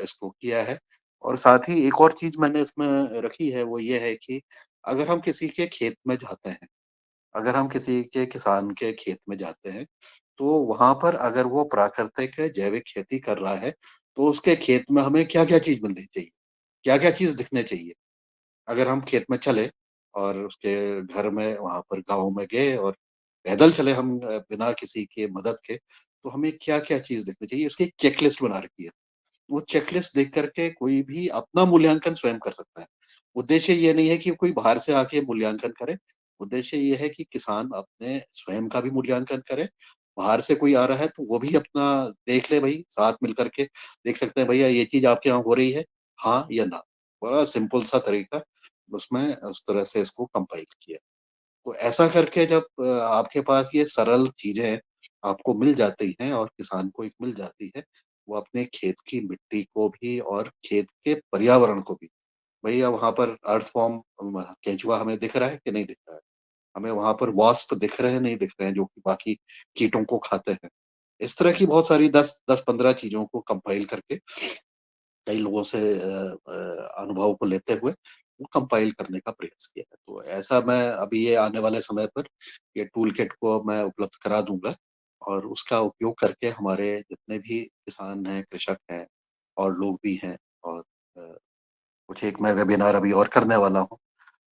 इसको किया है और साथ ही एक और चीज़ मैंने इसमें रखी है वो ये है कि अगर हम किसी के खेत में जाते हैं, अगर हम किसी के किसान के खेत में जाते हैं, तो वहाँ पर अगर वो प्राकृतिक जैविक खेती कर रहा है, तो उसके खेत में हमें क्या-क्या चीज़ मिलनी चाहिए? क्या-क्या चीज़ दिखने चाहिए? अगर हम खेत में चले और उसके घर में वहाँ पर गाँव में गए और पैदल चले हम बिना किसी के मदद के, तो हमें क्या-क्या चीज़ दिखनी चाहिए? उसकी एक चेकलिस्ट बना रखी है। वो चेकलिस्ट देख कर के कोई भी अपना मूल्यांकन स्वयं कर सकता है। उद्देश्य ये नहीं है कि कोई बाहर से आके मूल्यांकन करे, उद्देश्य ये है कि किसान अपने स्वयं का भी मूल्यांकन करे। बाहर से कोई आ रहा है तो वो भी अपना देख ले भई, साथ मिल कर के देख सकते हैं भैया ये चीज़ आपके यहाँ हो रही है, हाँ या ना। बड़ा सिंपल सा तरीका, उसमें उस तरह से इसको कंपाइल किया। तो ऐसा करके जब आपके पास ये सरल चीज़ें आपको मिल जाती हैं और किसान को एक मिल जाती है, वो अपने खेत की मिट्टी को भी और खेत के पर्यावरण को भी भैया वहाँ पर अर्थवॉर्म केंचुआ हमें दिख रहा है कि नहीं दिख रहा है? हमें वहाँ पर वास्प दिख रहे हैं, नहीं दिख रहे हैं, जो कि बाकी कीटों को खाते हैं। इस तरह की बहुत सारी 10-15 चीज़ों को कंपाइल करके कई लोगों से अनुभव को लेते हुए वो कंपाइल करने का प्रयास किया है। तो ऐसा मैं अभी ये आने वाले समय पर ये टूल किट को मैं उपलब्ध करा दूँगा और उसका उपयोग करके हमारे जितने भी किसान हैं, कृषक हैं और लोग भी हैं, और कुछ एक मैं वेबिनार अभी और करने वाला हूँ,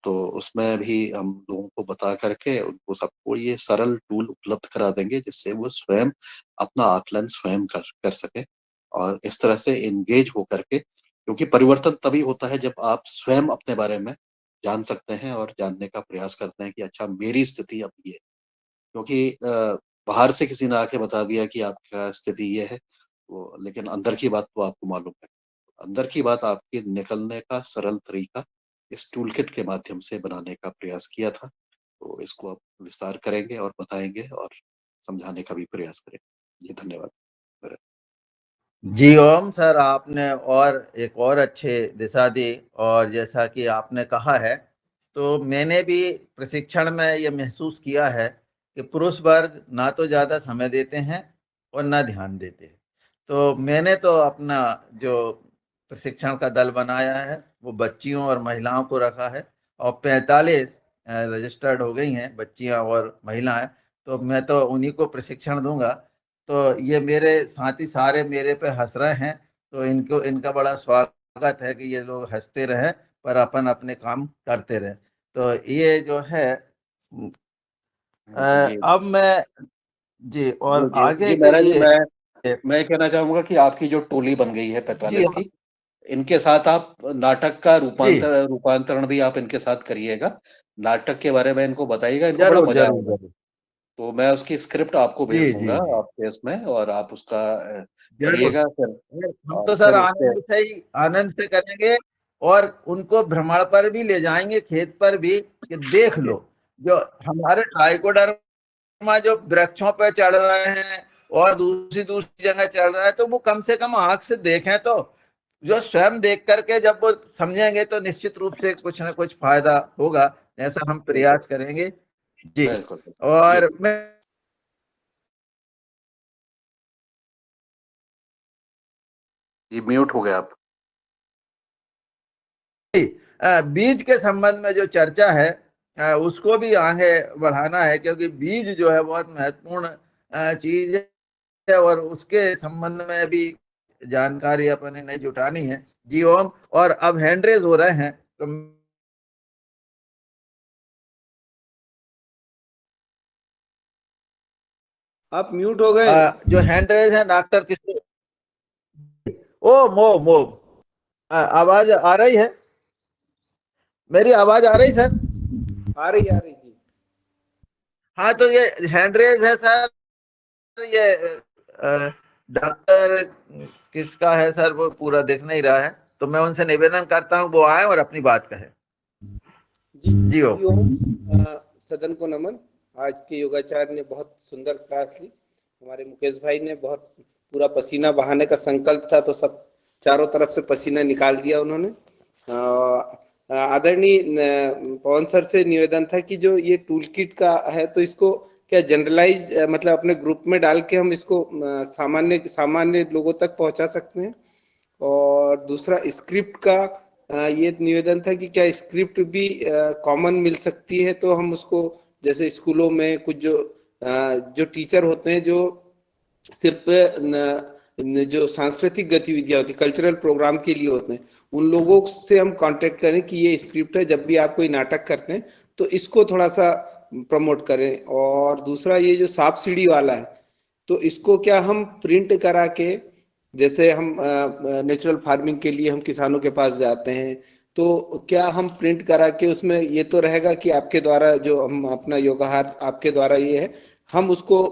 तो उसमें भी हम लोगों को बता करके उनको सबको ये सरल टूल उपलब्ध करा देंगे, जिससे वो स्वयं अपना आकलन स्वयं कर सके, और इस तरह से एंगेज हो करके, क्योंकि परिवर्तन तभी होता है जब आप स्वयं अपने बारे में जान सकते हैं और जानने का प्रयास करते हैं कि अच्छा मेरी स्थिति अब ये है। क्योंकि बाहर से किसी ने आके बता दिया कि आपका स्थिति ये है, वो लेकिन अंदर की बात तो आपको मालूम है। अंदर की बात आपके निकलने का सरल तरीका इस टूल किट के माध्यम से बनाने का प्रयास किया था। तो इसको आप विस्तार करेंगे और बताएंगे और समझाने का भी प्रयास करेंगे। जी धन्यवाद। जी ओम सर, आपने और एक और अच्छे दिशा दी, और जैसा कि आपने कहा है, तो मैंने भी प्रशिक्षण में ये महसूस किया है कि पुरुष वर्ग ना तो ज़्यादा समय देते हैं और ना ध्यान देते हैं। तो मैंने तो अपना जो प्रशिक्षण का दल बनाया है वो बच्चियों और महिलाओं को रखा है, और 45 रजिस्टर्ड हो गई हैं बच्चियां और महिलाएं। तो मैं तो उन्हीं को प्रशिक्षण दूंगा। तो ये मेरे साथी सारे मेरे पे हंस रहे हैं, तो इनको इनका बड़ा स्वागत है कि ये लोग हंसते रहें पर अपन अपने काम करते रहें। तो ये जो है जी अब मैं जी जी और जी आगे जी के महाराज जी, लिए मैं कहना चाहूंगा कि आपकी जो टोली बन गई है जी 45 की, इनके साथ आप नाटक का जी रूपांतरण भी आप इनके साथ करिएगा। नाटक के बारे में इनको बताइएगा, इनको बड़ा जरूर मजा जरूर आएगा। जरूर तो मैं उसकी स्क्रिप्ट आपको जी भेज जी दूंगा जी आपके इसमें, और आप उसका जरूर। करिएगा फिर। हम और तो सर फिर उसके आनंद से करेंगे, और उनको भ्रमण पर भी ले जाएंगे, खेत पर भी, कि देख लो जो हमारे ट्राइकोडर्मा जो वृक्षों पे चढ़ रहे हैं और दूसरी दूसरी जगह चढ़ रहा है, तो वो कम से कम आंख से देखें। तो जो स्वयं देख करके जब वो समझेंगे तो निश्चित रूप से कुछ ना कुछ फायदा होगा। ऐसा हम बिल्कुल प्रयास करेंगे जी। बिल्कुल बिल्कुल। जी और मैं जी म्यूट हो गए आप। बीज के संबंध में जो चर्चा है उसको भी आगे बढ़ाना है, क्योंकि बीज जो है बहुत महत्वपूर्ण चीज है, और उसके संबंध में भी जानकारी अपने नहीं जुटानी है। जी ओम। और अब हैंड रेज हो रहे हैं, तो आप म्यूट हो गए। जो हैंड रेज है डॉक्टर किशोर, ओ मो मो आवाज आ रही है? मेरी आवाज आ रही सर? आ रही जी। हाँ, तो ये हैंड रेज है सर। ये डॉक्टर किसका है सर, वो पूरा दिख नहीं रहा है, तो मैं उनसे निवेदन करता हूँ वो आए और अपनी बात कहें। जी जी ओ। जी ओम। सदन को नमन। आज के योगाचार्य ने बहुत सुंदर क्लास ली। हमारे मुकेश भाई ने बहुत पूरा पसीना बहाने का संकल्प था, तो सब चारों तरफ से पसीना निकाल दिया उन्होंने। आदरणीय पवन सर से निवेदन था कि जो ये टूल किट का है, तो इसको क्या जनरलाइज मतलब अपने ग्रुप में डाल के हम इसको सामान्य सामान्य लोगों तक पहुंचा सकते हैं। और दूसरा स्क्रिप्ट का ये निवेदन था कि क्या स्क्रिप्ट भी कॉमन मिल सकती है, तो हम उसको जैसे स्कूलों में कुछ जो टीचर होते हैं जो सिर्फ जो सांस्कृतिक गतिविधियां होती कल्चरल प्रोग्राम के लिए होते हैं, उन लोगों से हम कांटेक्ट करें कि ये स्क्रिप्ट है, जब भी आप कोई नाटक करते हैं तो इसको थोड़ा सा प्रमोट करें। और दूसरा ये जो सांप सीढ़ी वाला है, तो इसको क्या हम प्रिंट करा के, जैसे हम नेचुरल फार्मिंग के लिए हम किसानों के पास जाते हैं, तो क्या हम प्रिंट करा के उसमें ये तो रहेगा कि आपके द्वारा जो हम अपना योगाहार आपके द्वारा ये है, हम उसको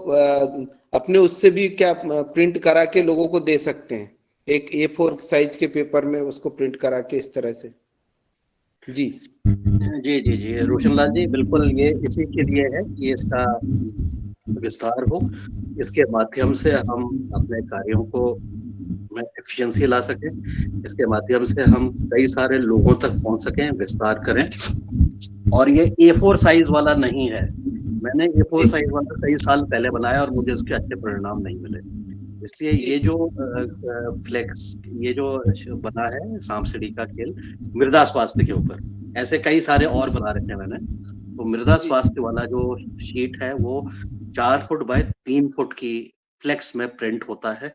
अपने उससे भी क्या प्रिंट करा के लोगों को दे सकते हैं, एक A4 साइज के पेपर में उसको प्रिंट करा के इस तरह से। जी जी जी जी रोशनलाल जी, बिल्कुल ये इसी के लिए है कि इसका विस्तार हो, इसके माध्यम से हम अपने कार्यों को में एफिशिएंसी ला सकें, इसके माध्यम से हम कई सारे लोगों तक पहुंच सकें, विस्तार करें। और ये A4 साइज वाला नहीं है। मैंने A4 साइज वाला कई साल पहले बनाया और मुझे उसके अच्छे परिणाम नहीं मिले। इसलिए ये जो फ्लेक्स ये जो बना है सांप सीढ़ी का खेल मृदा स्वास्थ्य के ऊपर, ऐसे कई सारे और बना रखे हैं मैंने। तो मृदा स्वास्थ्य वाला जो शीट है वो 4 फुट बाय 3 फुट की फ्लेक्स में प्रिंट होता है,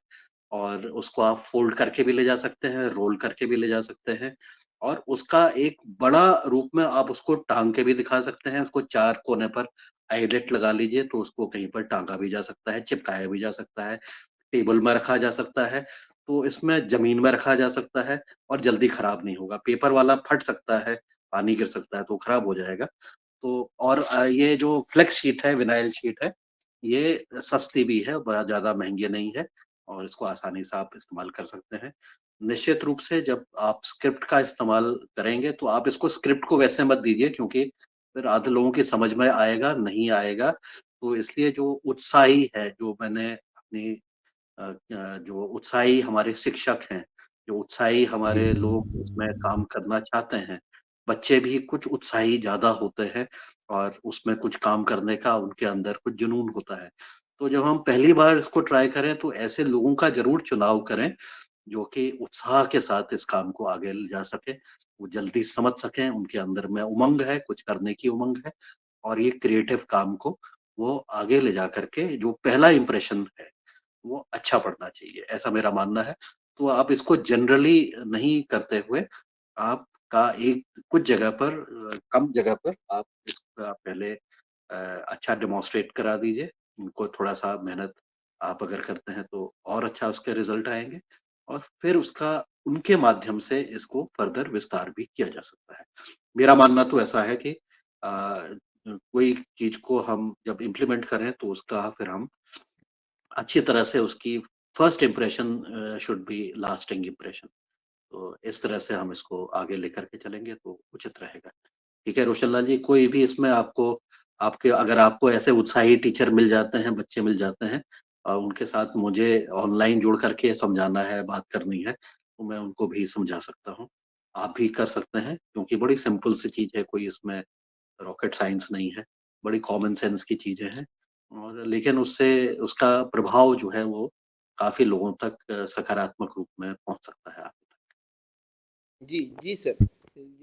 और उसको आप फोल्ड करके भी ले जा सकते हैं, रोल करके भी ले जा सकते हैं और उसका एक बड़ा रूप में आप उसको टांग के भी दिखा सकते हैं। उसको 4 कोने पर आईलेट लगा लीजिए तो उसको कहीं पर टांगा भी जा सकता है, चिपकाया भी जा सकता है, टेबल में रखा जा सकता है, तो इसमें ज़मीन में रखा जा सकता है और जल्दी खराब नहीं होगा। पेपर वाला फट सकता है, पानी गिर सकता है तो खराब हो जाएगा। तो और ये जो फ्लेक्स शीट है, विनाइल शीट है, ये सस्ती भी है, बहुत ज़्यादा महँगी नहीं है और इसको आसानी से आप इस्तेमाल कर सकते हैं। निश्चित रूप से जब आप स्क्रिप्ट का इस्तेमाल करेंगे तो आप इसको स्क्रिप्ट को वैसे मत दीजिए क्योंकि फिर आधे लोगों की समझ में आएगा, नहीं आएगा। तो इसलिए जो उत्साही है, जो मैंने अपनी जो उत्साही हमारे शिक्षक हैं, जो उत्साही हमारे लोग इसमें काम करना चाहते हैं, बच्चे भी कुछ उत्साही ज़्यादा होते हैं और उसमें कुछ काम करने का उनके अंदर कुछ जुनून होता है। तो जब हम पहली बार इसको ट्राई करें तो ऐसे लोगों का ज़रूर चुनाव करें, जो कि उत्साह के साथ इस काम को आगे ले जा सकें, वो जल्दी समझ सकें, उनके अंदर में उमंग है, कुछ करने की उमंग है और ये क्रिएटिव काम को वो आगे ले जा कर के जो पहला इम्प्रेशन है वो अच्छा पड़ना चाहिए, ऐसा मेरा मानना है। तो आप इसको जनरली नहीं करते हुए, आपका एक कुछ जगह पर कम जगह पर आप इसका पहले अच्छा डेमोंस्ट्रेट करा दीजिए। उनको थोड़ा-सा मेहनत आप अगर करते हैं तो और अच्छा उसके रिज़ल्ट आएँगे और फिर उसका उनके माध्यम से इसको फर्दर विस्तार भी किया जा सकता है। मेरा मानना तो ऐसा है कि कोई चीज़ को हम जब इम्प्लीमेंट करें तो उसका फिर हम अच्छी तरह से उसकी first impression should be lasting impression. तो इस तरह से हम इसको आगे लेकर के चलेंगे तो उचित रहेगा। ठीक है रोशन लाल जी, कोई भी इसमें आपको आपके अगर आपको ऐसे उत्साही टीचर मिल जाते हैं, बच्चे मिल जाते हैं और उनके साथ मुझे ऑनलाइन जुड़ करके समझाना है, बात करनी है, तो मैं उनको भी समझा सकता हूँ। आप भी कर सकते हैं क्योंकि बड़ी सिंपल सी चीज़ है, कोई इसमें रॉकेट साइंस नहीं है, बड़ी कॉमन सेंस की चीज़ें हैं और लेकिन उससे उसका प्रभाव जो है वो काफ़ी लोगों तक सकारात्मक रूप में पहुँच सकता है आपके तक। जी, जी सर।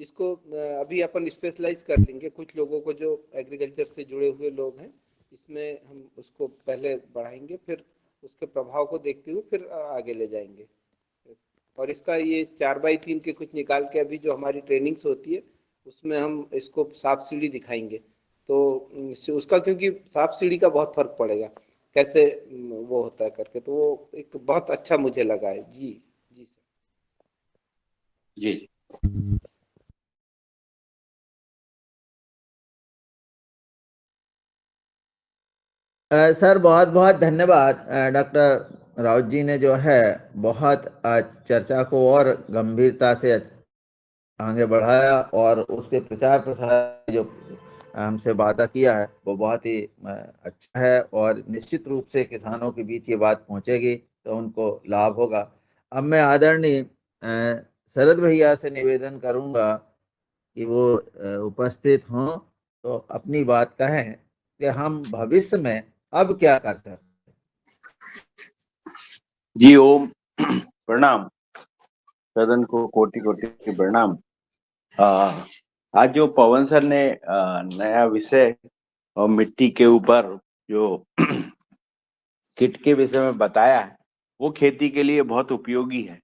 इसको अभी अपन स्पेशलाइज़ कर लेंगे कुछ लोगों को जो एग्रीकल्चर से जुड़े हुए लोग हैं, इसमें हम उसको पहले बढ़ाएँगे, फिर उसके प्रभाव को देखते हुए फिर आगे ले जाएँगे। और इसका ये 4x3 के कुछ निकाल के अभी जो हमारी ट्रेनिंग्स होती है, उसमें हम इसको साँप-सीढ़ी दिखाएँगे। तो उसका क्योंकि साँप-सीढ़ी का बहुत फ़र्क पड़ेगा, कैसे वो होता है करके, तो वो एक बहुत अच्छा मुझे लगा है। जी, जी सर। जी, जी। सर बहुत बहुत धन्यवाद। डॉक्टर राउत जी ने जो है बहुत चर्चा को और गंभीरता से आगे बढ़ाया और उसके प्रचार प्रसार जो हमसे वादा किया है वो बहुत ही अच्छा है और निश्चित रूप से किसानों के बीच ये बात पहुंचेगी तो उनको लाभ होगा। अब मैं आदरणीय शरद भैया से निवेदन करूंगा कि वो उपस्थित हों तो अपनी बात कहें कि हम भविष्य में अब क्या कर सकते हैं। जी ओम प्रणाम, सदन को कोटि कोटि प्रणाम। आज जो पवन सर ने नया विषय और मिट्टी के ऊपर जो किट के विषय में बताया है वो खेती के लिए बहुत उपयोगी है।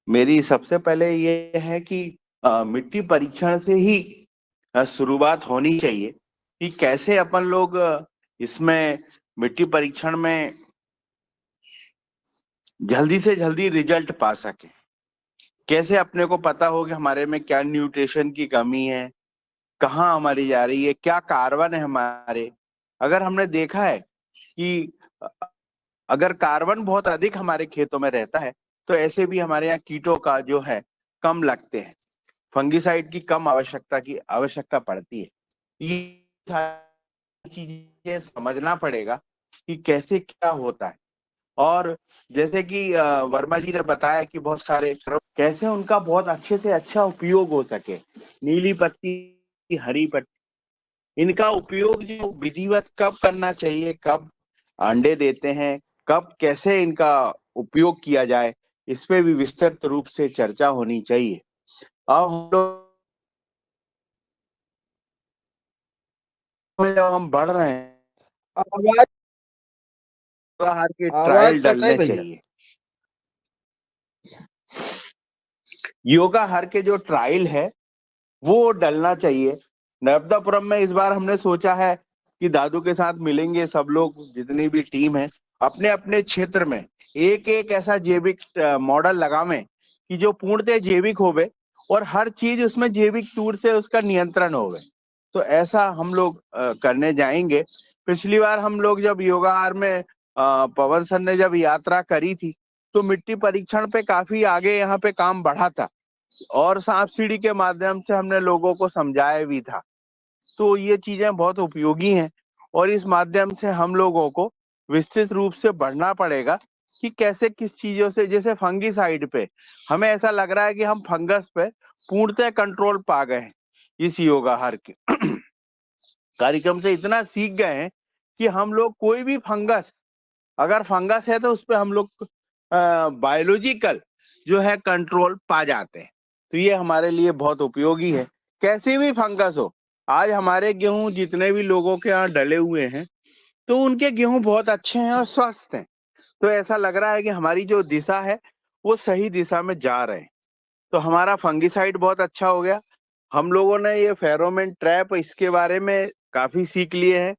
मेरी सबसे पहले ये है कि मिट्टी परीक्षण से ही शुरुआत होनी चाहिए कि कैसे अपन लोग इसमें मिट्टी परीक्षण में जल्दी से जल्दी रिजल्ट पा सके। कैसे अपने को पता हो कि हमारे में क्या न्यूट्रिशन की कमी है, कहाँ हमारी जा रही है, क्या कार्बन है हमारे। अगर हमने देखा है कि अगर कार्बन बहुत अधिक हमारे खेतों में रहता है तो ऐसे भी हमारे यहाँ कीटों का जो है कम लगते हैं, फंगिसाइड की कम आवश्यकता पड़ती है। ये सारी चीजें समझना पड़ेगा कि कैसे क्या होता है। और जैसे कि वर्मा जी ने बताया कि बहुत सारे कैसे उनका बहुत अच्छे से अच्छा उपयोग हो सके, नीली पत्ती, हरी पत्ती, इनका उपयोग जो विधिवत कब करना चाहिए, कब अंडे देते हैं, कब कैसे इनका उपयोग किया जाए, इस पे भी विस्तृत रूप से चर्चा होनी चाहिए। अब हम लोग जब हम बढ़ रहे हैं आवाज आहार के आवाज ट्रायल कट रही डालने भैया। चाहिए। योगा हर के जो ट्रायल है वो डलना चाहिए। नर्मदापुरम में इस बार हमने सोचा है कि दादू के साथ मिलेंगे सब लोग, जितनी भी टीम है, अपने अपने क्षेत्र में एक एक ऐसा जैविक मॉडल लगावें कि जो पूर्णतः जैविक होवे और हर चीज उसमें जैविक टूर से उसका नियंत्रण होवे। तो ऐसा हम लोग करने जाएंगे। पिछली बार हम लोग जब योगाहार में पवन सर ने जब यात्रा करी थी तो मिट्टी परीक्षण पे काफी आगे यहाँ पे काम बढ़ा था और सांप सीढ़ी के माध्यम से हमने लोगों को समझाया भी था। तो ये चीजें बहुत उपयोगी हैं और इस माध्यम से हम लोगों को विस्तृत रूप से बढ़ना पड़ेगा कि कैसे किस चीजों से, जैसे फंगीसाइड पे हमें ऐसा लग रहा है कि हम फंगस पे पूर्णतः कंट्रोल पा गए हैं इस योगाहार के कार्यक्रम से। इतना सीख गए हैं कि हम लोग कोई भी फंगस, अगर फंगस है तो उस पर हम लोग बायोलॉजिकल जो है कंट्रोल पा जाते हैं। तो ये हमारे लिए बहुत उपयोगी है। कैसी भी फंगस हो, आज हमारे गेहूं जितने भी लोगों के यहाँ डले हुए हैं तो उनके गेहूं बहुत अच्छे हैं और स्वस्थ हैं। तो ऐसा लग रहा है कि हमारी जो दिशा है वो सही दिशा में जा रहे हैं। तो हमारा फंगिसाइड बहुत अच्छा हो गया। हम लोगों ने ये फेरोमोन ट्रैप, इसके बारे में काफी सीख लिए हैं।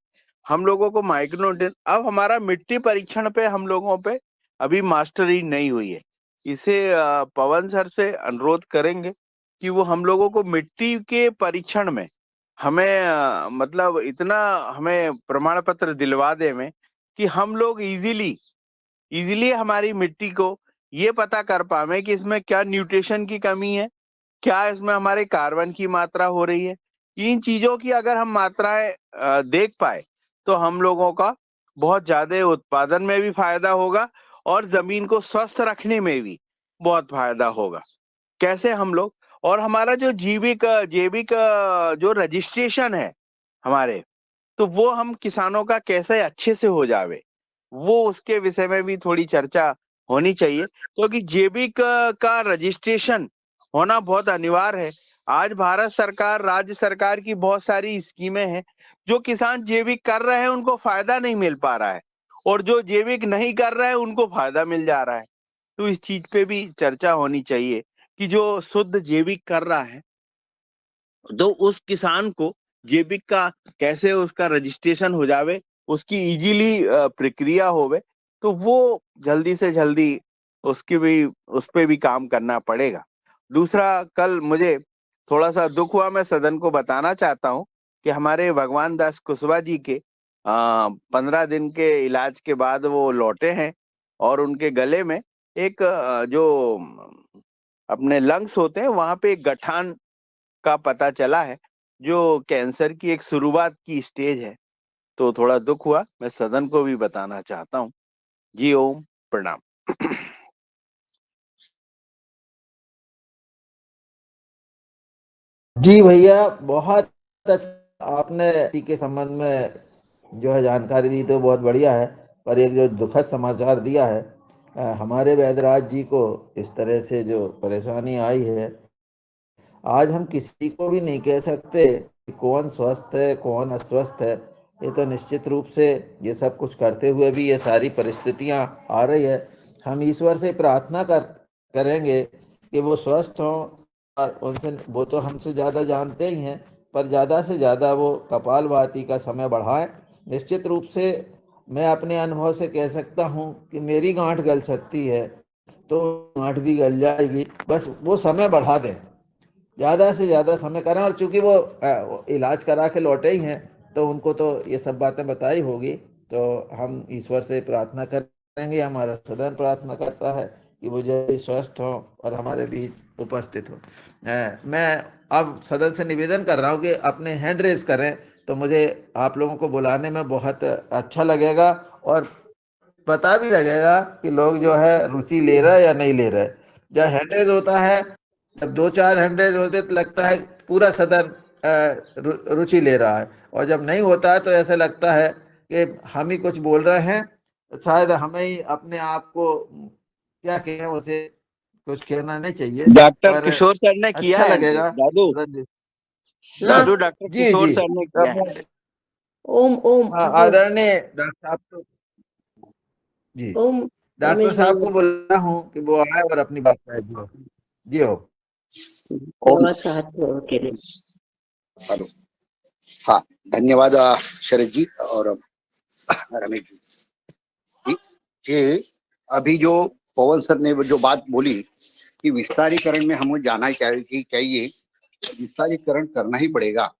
हम लोगों को माइक्रोन्यूट्रिएंट, अब हमारा मिट्टी परीक्षण पे हम लोगों पे अभी मास्टरी नहीं हुई है। इसे पवन सर से अनुरोध करेंगे कि वो हम लोगों को मिट्टी के परीक्षण में हमें मतलब इतना हमें प्रमाण पत्र दिलवा दे में कि हम लोग इजीली हमारी मिट्टी को ये पता कर पावे कि इसमें क्या न्यूट्रिशन की कमी है, क्या इसमें हमारे कार्बन की मात्रा हो रही है। इन चीजों की अगर हम मात्राएं देख पाए तो हम लोगों का बहुत ज्यादा उत्पादन में भी फायदा होगा और जमीन को स्वस्थ रखने में भी बहुत फायदा होगा। कैसे हम लोग, और हमारा जो जैविक जैविक जो रजिस्ट्रेशन है हमारे, तो वो हम किसानों का कैसे अच्छे से हो जावे, वो उसके विषय में भी थोड़ी चर्चा होनी चाहिए। क्योंकि जैविक का रजिस्ट्रेशन होना बहुत अनिवार्य है। आज भारत सरकार, राज्य सरकार की बहुत सारी स्कीमें हैं, जो किसान जैविक कर रहे हैं उनको फायदा नहीं मिल पा रहा है और जो जैविक नहीं कर रहे हैं उनको फायदा मिल जा रहा है। तो इस चीज पे भी चर्चा होनी चाहिए कि जो शुद्ध जैविक कर रहा है तो उस किसान को जैविक का कैसे उसका रजिस्ट्रेशन हो जावे, उसकी इजीली प्रक्रिया होवे, तो वो जल्दी से जल्दी उसकी भी, उस पे भी काम करना पड़ेगा। दूसरा, कल मुझे थोड़ा सा दुख हुआ, मैं सदन को बताना चाहता हूँ कि हमारे भगवान दास कुशवाहा जी के 15 दिन के इलाज के बाद वो लौटे हैं और उनके गले में एक जो अपने लंग्स होते हैं वहां पे एक गठान का पता चला है, जो कैंसर की एक शुरुआत की स्टेज है। तो थोड़ा दुख हुआ, मैं सदन को भी बताना चाहता हूँ। जी ओम, प्रणाम। जी भैया, बहुत अच्छा आपने इसी के संबंध में जो है जानकारी दी, तो बहुत बढ़िया है। पर एक जो दुखद समाचार दिया है, हमारे वैद्यराज जी को इस तरह से जो परेशानी आई है, आज हम किसी को भी नहीं कह सकते कि कौन स्वस्थ है कौन अस्वस्थ है। ये तो निश्चित रूप से ये सब कुछ करते हुए भी ये सारी परिस्थितियां आ रही है। हम ईश्वर से प्रार्थना करेंगे कि वो स्वस्थ हों, और उनसे, वो तो हमसे ज़्यादा जानते ही हैं, पर ज़्यादा से ज़्यादा वो कपालभाति का समय बढ़ाएं। निश्चित रूप से मैं अपने अनुभव से कह सकता हूँ कि मेरी गांठ गल सकती है तो गांठ भी गल जाएगी, बस वो समय बढ़ा दें, ज़्यादा से ज़्यादा समय करें। और चूंकि वो इलाज करा के लौटे ही हैं तो उनको तो ये सब बातें बताई होगी। तो हम ईश्वर से प्रार्थना करेंगे, हमारा सदन प्रार्थना करता है कि वो जल्दी स्वस्थ हो और हमारे बीच उपस्थित हो। मैं अब सदन से निवेदन कर रहा हूँ कि अपने हैंड रेज करें, तो मुझे आप लोगों को बुलाने में बहुत अच्छा लगेगा और पता भी लगेगा कि लोग जो है रुचि ले रहे हैं या नहीं ले रहे। जब हैंड रेज होता है, जब 2-4 हैंड रेज होते तो लगता है पूरा सदन रुचि ले रहा है, और जब नहीं होता है तो ऐसा लगता है कि हम ही कुछ बोल रहे हैं। तो शायद हमें ही अपने आप को क्या कहें, उसे कुछ कहना नहीं चाहिए, डॉक्टर पर किशोर सर ने किया अच्छा है लगेगा। दादू, दादू डॉक्टर जी किशोर जी, सर ने तो किया है। मैं ओम ओम ओम आदरणीय डॉक्टर साहब को, जी, ओम डॉक्टर रमेश भाई साहब को बोल रहा हूँ कि वो आए और अपनी बात कहे। जी हो, जी हो। ओम सेवा हाथ के लिए। हेलो। हाँ, धन्यवाद शरद जी और रमेश जी। जी, अभी जो पवन सर ने जो बात बोली कि विस्तारीकरण में हमें जाना चाहिए, विस्तारीकरण करना ही पड़ेगा,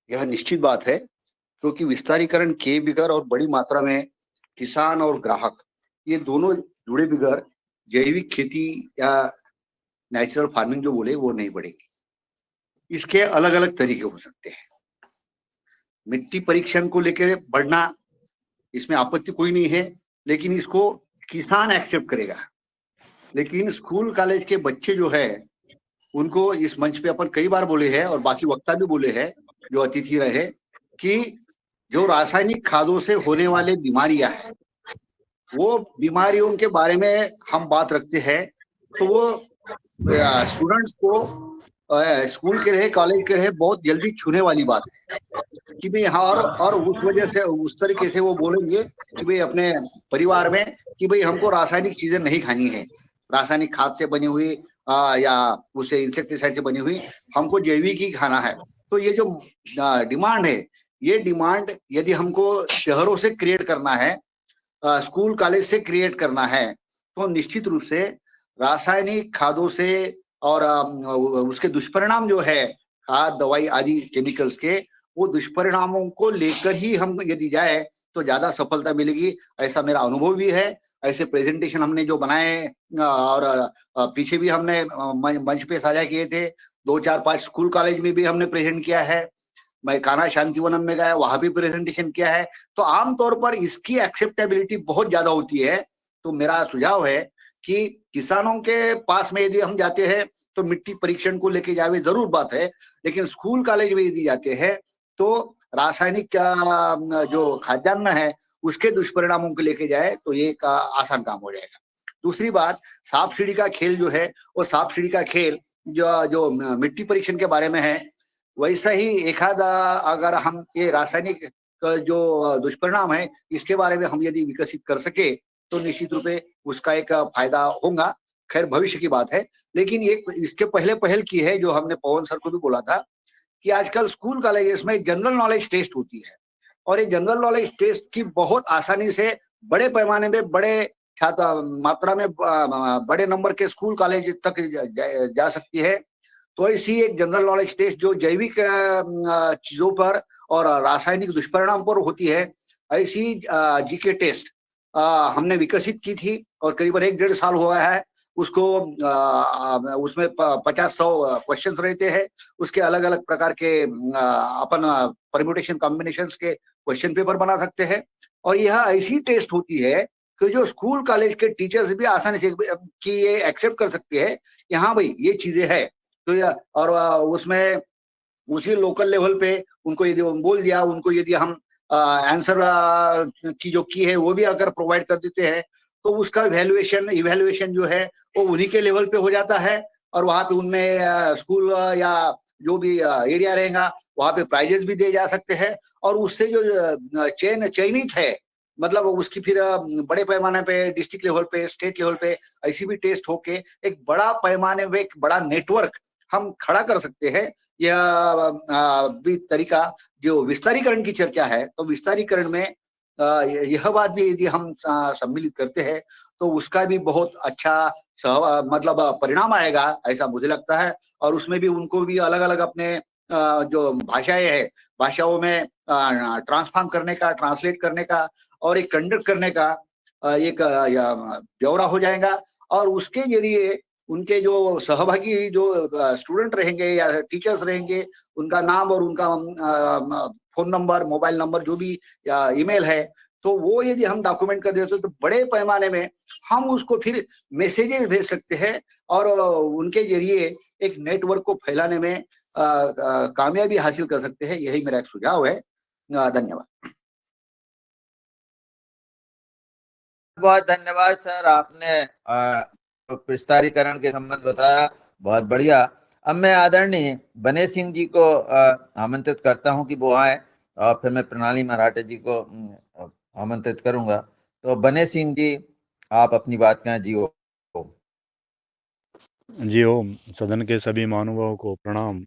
यह निश्चित बात है, क्योंकि विस्तारीकरण के बगैर और बड़ी मात्रा में किसान और ग्राहक ये दोनों जुड़े बगैर जैविक खेती या नेचुरल फार्मिंग जो बोले वो नहीं बढ़ेगी। इसके अलग अलग तरीके हो सकते हैं। मिट्टी परीक्षण को लेकर बढ़ना, इसमें आपत्ति कोई नहीं है, लेकिन इसको किसान एक्सेप्ट करेगा। लेकिन स्कूल कॉलेज के बच्चे जो है उनको इस मंच पे अपन कई बार बोले हैं और बाकी वक्ता भी बोले हैं जो अतिथि रहे कि जो रासायनिक खादों से होने वाले बीमारियां हैं वो बीमारियों के बारे में हम बात रखते हैं तो वो स्टूडेंट्स को स्कूल के रहे कॉलेज के रहे बहुत जल्दी छूने वाली बात है कि भाई हाँ, और उस वजह से उस तरीके से वो बोलेंगे कि भाई अपने परिवार में कि भाई हमको रासायनिक चीजें नहीं खानी है, रासायनिक खाद से बनी हुई या उसे इंसेक्टिसाइड से बनी हुई, हमको जैविक ही खाना है। तो ये जो डिमांड है, ये डिमांड यदि हमको शहरों से क्रिएट करना है, स्कूल कॉलेज से क्रिएट करना है, तो निश्चित रूप से रासायनिक खादों से और उसके दुष्परिणाम जो है खाद दवाई आदि केमिकल्स के, वो दुष्परिणामों को लेकर ही हम यदि जाए तो ज्यादा सफलता मिलेगी, ऐसा मेरा अनुभव भी है। ऐसे प्रेजेंटेशन हमने जो बनाए और पीछे भी हमने मंच पे साझा किए थे, 2 4 5 स्कूल कॉलेज में भी हमने प्रेजेंट किया है, मैं कान्हा शांतिवनम में गया वहां भी प्रेजेंटेशन किया है। तो आमतौर पर इसकी एक्सेप्टेबिलिटी बहुत ज्यादा होती है। तो मेरा सुझाव है कि किसानों के पास में यदि हम जाते हैं तो मिट्टी परीक्षण को लेके जावे जरूर बात है, लेकिन स्कूल कॉलेज में यदि जाते हैं तो रासायनिक जो खाद्यान्न है उसके दुष्परिणामों को लेके जाए तो ये एक आसान काम हो जाएगा। दूसरी बात, सांप सीढ़ी का खेल जो है वो सांप सीढ़ी का खेल जो जो मिट्टी परीक्षण के बारे में है, वैसा ही एखादा अगर हम ये रासायनिक जो दुष्परिणाम है इसके बारे में हम यदि विकसित कर सके तो निश्चित रूप से उसका एक फायदा होगा। खैर भविष्य की बात है, लेकिन एक इसके पहल की है जो हमने पवन सर को भी बोला था कि आजकल स्कूल कॉलेजेस में जनरल नॉलेज टेस्ट होती है और ये जनरल नॉलेज टेस्ट की बहुत आसानी से बड़े पैमाने में बड़े छात्र मात्रा में बड़े नंबर के स्कूल कॉलेज तक जा सकती है। तो ऐसी एक जनरल नॉलेज टेस्ट जो जैविक चीजों पर और रासायनिक दुष्परिणाम पर होती है, ऐसी जीके टेस्ट हमने विकसित की थी और करीबन 1 1.5 साल हुआ है उसको। उसमें 50 100 क्वेश्चन रहते हैं, उसके अलग अलग प्रकार के अपन परम्यूटेशन कॉम्बिनेशंस के क्वेश्चन पेपर बना सकते हैं और यह ऐसी टेस्ट होती है कि जो स्कूल कॉलेज के टीचर्स भी आसानी से कि ये एक्सेप्ट कर सकते हैं कि हाँ भाई ये चीजें है। तो और उसमें उसी लोकल लेवल पे उनको यदि बोल दिया, उनको यदि हम आंसर की जो की है वो भी अगर प्रोवाइड कर देते हैं तो उसका इवैल्यूएशन जो है वो उन्हीं के लेवल पे हो जाता है और वहां पे उनमें स्कूल या जो भी एरिया रहेगा वहां पे प्राइजेस भी दिए जा सकते हैं और उससे जो चयनित है, मतलब उसकी फिर बड़े पैमाने पे डिस्ट्रिक्ट लेवल पे स्टेट लेवल पे ऐसी भी टेस्ट होके एक बड़ा पैमाने में एक बड़ा नेटवर्क हम खड़ा कर सकते हैं। यह भी तरीका जो विस्तारीकरण की चर्चा है, तो विस्तारीकरण में यह बात भी यदि हम सम्मिलित करते हैं तो उसका भी बहुत अच्छा मतलब परिणाम आएगा ऐसा मुझे लगता है। और उसमें भी उनको भी अलग अलग अपने जो भाषाएं है भाषाओं में ट्रांसफॉर्म करने का, ट्रांसलेट करने का और एक कंडक्ट करने का एक ब्यौरा हो जाएगा और उसके जरिए उनके जो सहभागी जो स्टूडेंट रहेंगे या टीचर्स रहेंगे उनका नाम और उनका फोन नंबर, मोबाइल नंबर जो भी या ईमेल है, तो वो यदि हम डॉक्यूमेंट कर देते तो बड़े पैमाने में हम उसको फिर मैसेजेस भेज सकते हैं और उनके जरिए एक नेटवर्क को फैलाने में कामयाबी हासिल कर सकते हैं। यही मेरा एक सुझाव है। धन्यवाद। बहुत धन्यवाद सर, आपने विस्तारीकरण के संबंध बताया, बहुत बढ़िया। अब मैं आदरणीय बने सिंह जी को आमंत्रित करता हूं कि वो आए और फिर मैं प्रणाली मराठे जी को आमंत्रित करूंगा। तो बने सिंह जी आप अपनी बात कहें जी। जी ओम। सदन के सभी महानुभावों को प्रणाम।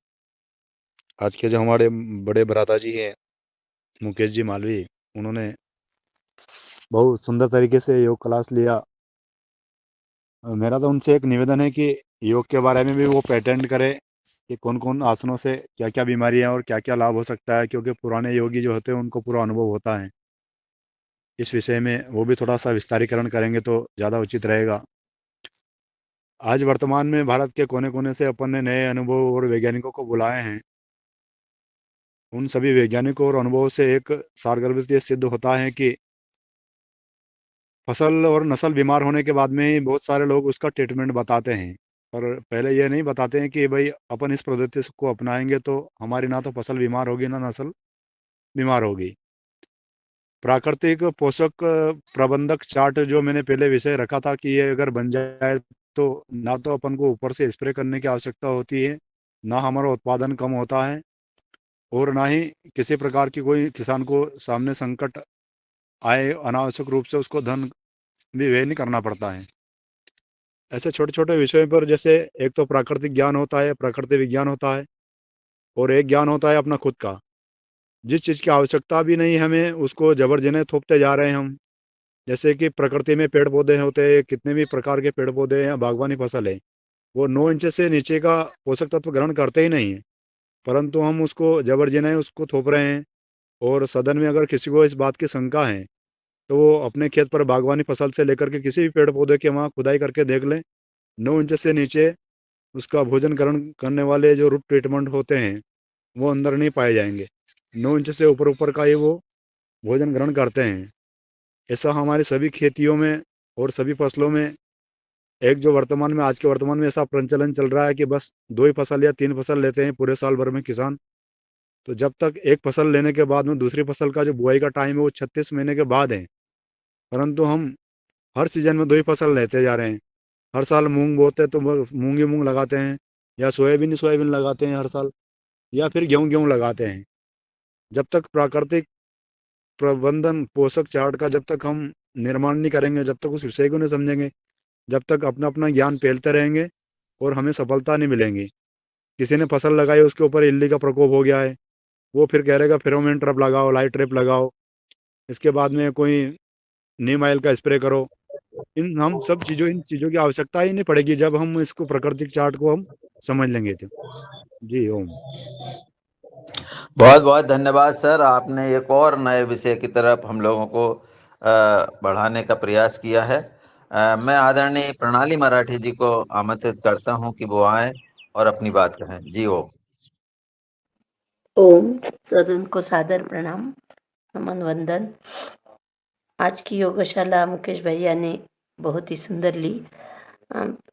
आज के जो हमारे बड़े भ्राता जी हैं मुकेश जी मालवी, उन्होंने बहुत सुंदर तरीके से योग क्लास लिया। मेरा तो उनसे एक निवेदन है कि योग के बारे में भी वो पेटेंट करे कि कौन कौन आसनों से क्या क्या बीमारियां और क्या क्या लाभ हो सकता है, क्योंकि पुराने योगी जो होते हैं उनको पूरा अनुभव होता है। इस विषय में वो भी थोड़ा सा विस्तारीकरण करेंगे तो ज़्यादा उचित रहेगा। आज वर्तमान में भारत के कोने कोने से अपन ने नए अनुभव और वैज्ञानिकों को बुलाए हैं। उन सभी वैज्ञानिकों और अनुभवों से एक सारगर्भित ये सिद्ध होता है कि फसल और नस्ल बीमार होने के बाद में ही बहुत सारे लोग उसका ट्रीटमेंट बताते हैं, पर पहले ये नहीं बताते हैं कि भाई अपन इस पद्धति को अपनाएंगे तो हमारी ना तो फसल बीमार होगी ना नस्ल बीमार होगी। प्राकृतिक पोषक प्रबंधक चार्ट जो मैंने पहले विषय रखा था कि ये अगर बन जाए तो ना तो अपन को ऊपर से स्प्रे करने की आवश्यकता होती है, ना हमारा उत्पादन कम होता है, और ना ही किसी प्रकार की कोई किसान को सामने संकट आए अनावश्यक रूप से उसको धन भी व्यय नहीं करना पड़ता है। ऐसे छोटे छोटे विषयों पर, जैसे एक तो प्राकृतिक ज्ञान होता है, प्रकृति विज्ञान होता है, और एक ज्ञान होता है अपना खुद का। जिस चीज़ की आवश्यकता भी नहीं हमें उसको जबरजने थोपते जा रहे हैं हम। जैसे कि प्रकृति में पेड़ पौधे होते हैं, कितने भी प्रकार के पेड़ पौधे हैं, बागवानी फसल है, वो 9 इंच से नीचे का पोषक तत्व ग्रहण करते ही नहीं है, परंतु हम उसको जबरजने उसको थोप रहे हैं। और सदन में अगर किसी को इस बात की शंका है तो वो अपने खेत पर बागवानी फसल से लेकर के किसी भी पेड़ पौधे के वहाँ खुदाई करके देख लें, 9 इंच से नीचे उसका भोजन ग्रहण करने वाले जो रूट ट्रीटमेंट होते हैं वो अंदर नहीं पाए जाएंगे। 9 इंच से ऊपर ऊपर का ही वो भोजन ग्रहण करते हैं। ऐसा हमारी सभी खेतियों में और सभी फसलों में, एक जो वर्तमान में आज के वर्तमान में ऐसा प्रचलन चल रहा है कि बस 2 ही फसल या 3 फसल लेते हैं पूरे साल भर में किसान। तो जब तक एक फसल लेने के बाद में दूसरी फसल का जो बुआई का टाइम है वो 36 महीने के बाद है, परंतु हम हर सीजन में 2 ही फसल लेते जा रहे हैं। हर साल मूंग बोते हैं तो मूंग ही मूंग लगाते हैं, या सोयाबीन ही सोयाबीन लगाते हैं हर साल, या फिर गेहूं गेहूं लगाते हैं। जब तक प्राकृतिक प्रबंधन पोषक चार्ट का जब तक हम निर्माण नहीं करेंगे, जब तक उस विषय को नहीं समझेंगे, जब तक अपना अपना ज्ञान फैलते रहेंगे और हमें सफलता नहीं मिलेंगी। किसी ने फसल लगाई, उसके ऊपर इल्ली का प्रकोप हो गया है, वो फिर कह रहेगा फेरोमोन ट्रैप लगाओ, लाइट ट्रैप लगाओ, इसके बाद में कोई नीम ऑयल का स्प्रे करो। इन चीज़ों की आवश्यकता ही नहीं पड़ेगी जब हम इसको प्राकृतिक चार्ट को हम समझ लेंगे तो। जी ओम। बहुत बहुत धन्यवाद सर, आपने एक और नए विषय की तरफ हम लोगों को बढ़ाने का प्रयास किया है। मैं आदरणीय प्रणाली मराठी जी को आमंत्रित करता हूं कि वो आए और अपनी बात कहें। जी ओम। ओम। सदन को सादर प्रणाम, नमन वंदन। आज की योगशाला मुकेश भैया ने बहुत ही सुंदर ली।